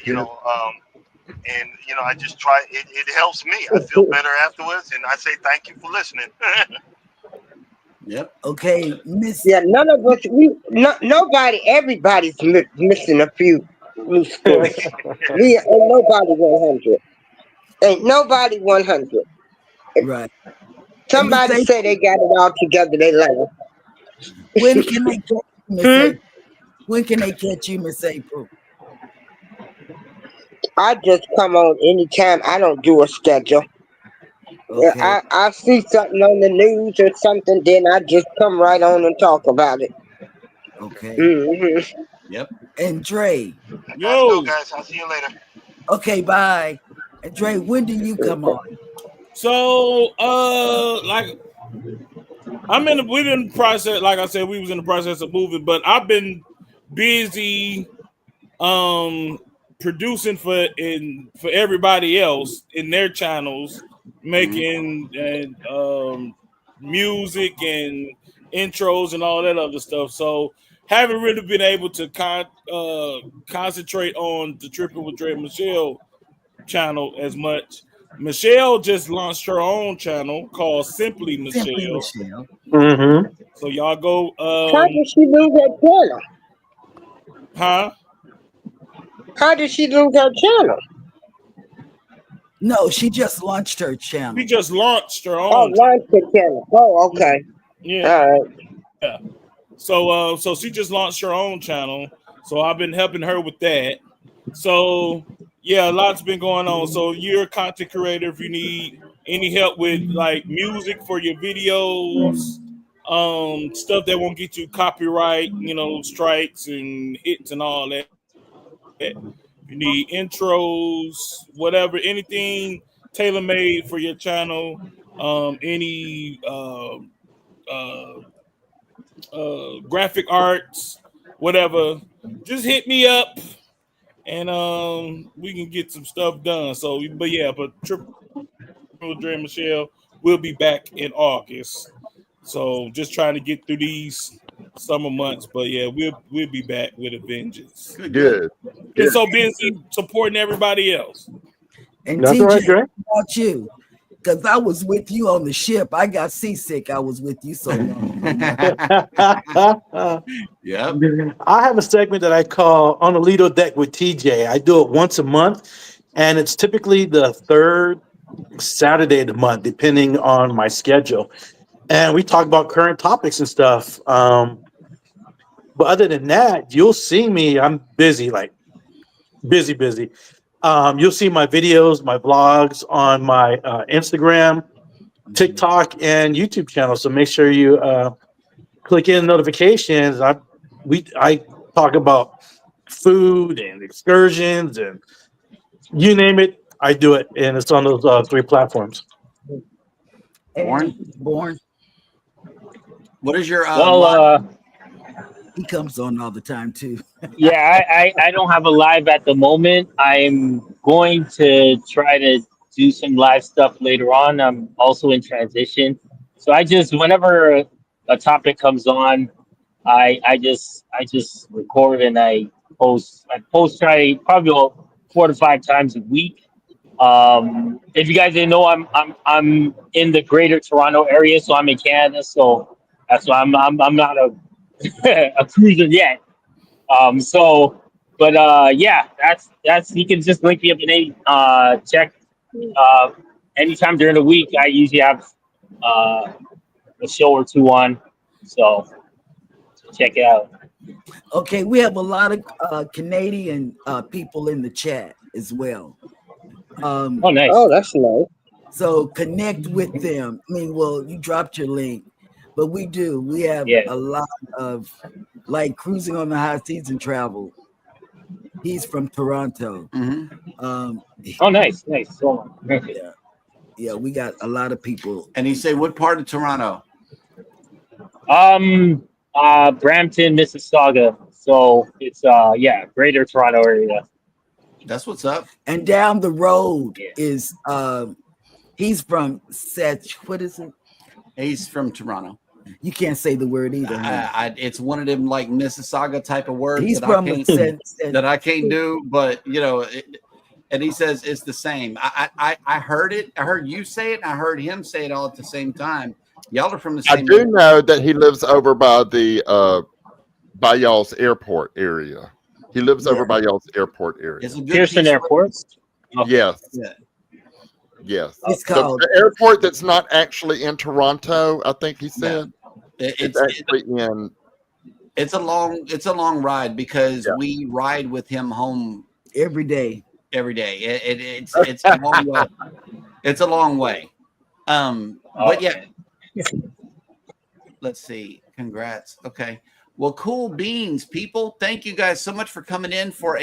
just try. It helps me. I feel better afterwards, and I say thank you for listening. Yep. Okay, Miss. Yeah, none of us. Nobody. Everybody's missing a few loose screws. Ain't nobody 100. Ain't nobody 100. Right. Somebody say they got it all together. They lying. When can they catch you, Miss April? When can they catch you, Miss April? I just come on anytime. I don't do a schedule. Okay. I see something on the news or something, then I just come right on and talk about it. Okay. Mm-hmm. Yep. And Dre. Let's go, guys. I'll see you later. Okay, bye. And Dre, when do you come on? So, we're in the process. Like I said, we was in the process of moving, but I've been busy, producing for everybody else in their channels, making music and intros and all that other stuff. So, haven't really been able to concentrate on the Tripping with Dre and Michelle channel as much. Michelle just launched her own channel called Simply Michelle. Mm-hmm. So y'all go. How did she lose her channel? Huh? How did she lose her channel? No, she just launched her channel. She just launched her own. Oh, launched her channel. Oh, okay. Yeah. All right. Yeah. So she just launched her own channel. So I've been helping her with that. So yeah, a lot's been going on. So you're a content creator. If you need any help with like music for your videos, stuff that won't get you copyright, strikes and hits and all that. If you need intros, whatever, anything tailor made for your channel, any graphic arts, whatever, just hit me up and we can get some stuff done. So, but yeah, but Triple Dre and Michelle will be back in August. So just trying to get through these summer months, but yeah, we'll be back with a vengeance. Good. Been so busy supporting everybody else. And That's TJ, all right, Dre. what about you? Because I was with you on the ship. I got seasick. I was with you so long. Yep. I have a segment that I call On the Lido Deck with TJ. I do it once a month, and it's typically the third Saturday of the month, depending on my schedule. And we talk about current topics and stuff. But other than that, you'll see me. I'm busy, like busy. You'll see my videos, my vlogs on my Instagram, TikTok, and YouTube channel. So make sure you click in notifications. I talk about food and excursions and you name it, I do it, and it's on those three platforms. Born. What is your He comes on all the time too. Yeah, I don't have a live at the moment. I'm going to try to do some live stuff later on. I'm also in transition. So I just whenever a topic comes on, I just record and I post. I post try probably about 4 to 5 times a week. If you guys didn't know, I'm in the Greater Toronto area, so I'm in Canada. So that's why I'm not a a cruiser yet. But yeah, that's you can just link me up in any check anytime during the week. I usually have a show or two on, so check it out. Okay, we have a lot of Canadian people in the chat as well. Oh, nice. Oh, that's nice. So connect with them. I mean, well, you dropped your link, but we do. We have a lot of like cruising on the high seas and travel. He's from Toronto. Oh, nice. So, yeah, we got a lot of people. And he said, what part of Toronto? Brampton, Mississauga. So it's Greater Toronto area. That's what's up. And down the road is he's from what is it? He's from Toronto. You can't say the word either. It's one of them like Mississauga type of words He's that from that I can't do, but you know, and he says it's the same. I heard it. I heard you say it, and I heard him say it all at the same time. Y'all are from the same. I do know that he lives over by the by y'all's airport area. He lives over by y'all's airport area. It's a good Pearson Airport. Yes. Yeah. Yes. It's called the airport that's not actually in Toronto, I think he said. It's actually in. It's a long ride because we ride with him home every day. It's a long way. It's a long way. But yeah. Let's see. Congrats. Okay. Well, cool beans, people. Thank you guys so much for coming in for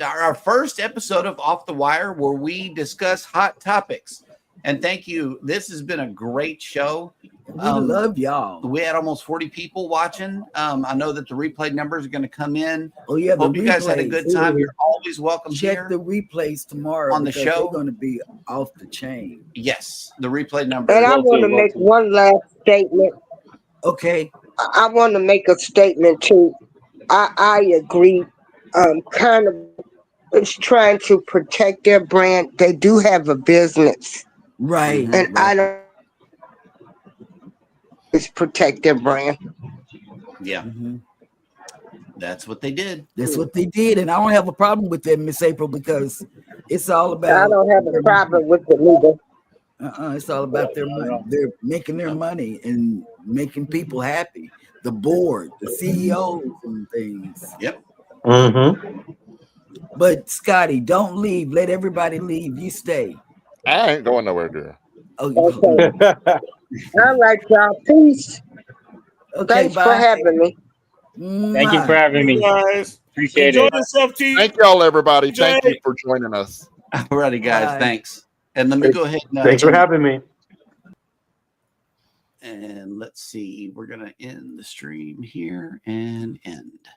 our first episode of Off the Wire, where we discuss hot topics. And thank you. This has been a great show. We love y'all. We had almost 40 people watching. I know that the replay numbers are going to come in. Oh yeah, hope you guys had a good time. You're always welcome. Check the replays tomorrow on the show. They're going to be off the chain. Yes, the replay number. And I want to make one last statement. Okay. I want to make a statement too. I agree. Carnival is trying to protect their brand. They do have a business, right? And I don't protect their brand. Yeah, that's what they did. That's what they did, and I don't have a problem with that, Miss April, because it's all about. I don't have a problem with it either. It's all about their money. They're making their money and making people happy. The board, the CEOs, and things. Yep. But Scotty, don't leave. Let everybody leave. You stay. I ain't going nowhere, girl. Oh, okay. All right, y'all. Peace. Okay, thanks bye. for having me. Thank you for Mwah. having me. guys. Appreciate Enjoy it. yourself, T. Thank y'all, everybody. Jay. Thank you for joining us. Alrighty, guys. Bye. Thanks. And let me go ahead and Thanks for having me. and let's see. We're gonna end the stream here and end.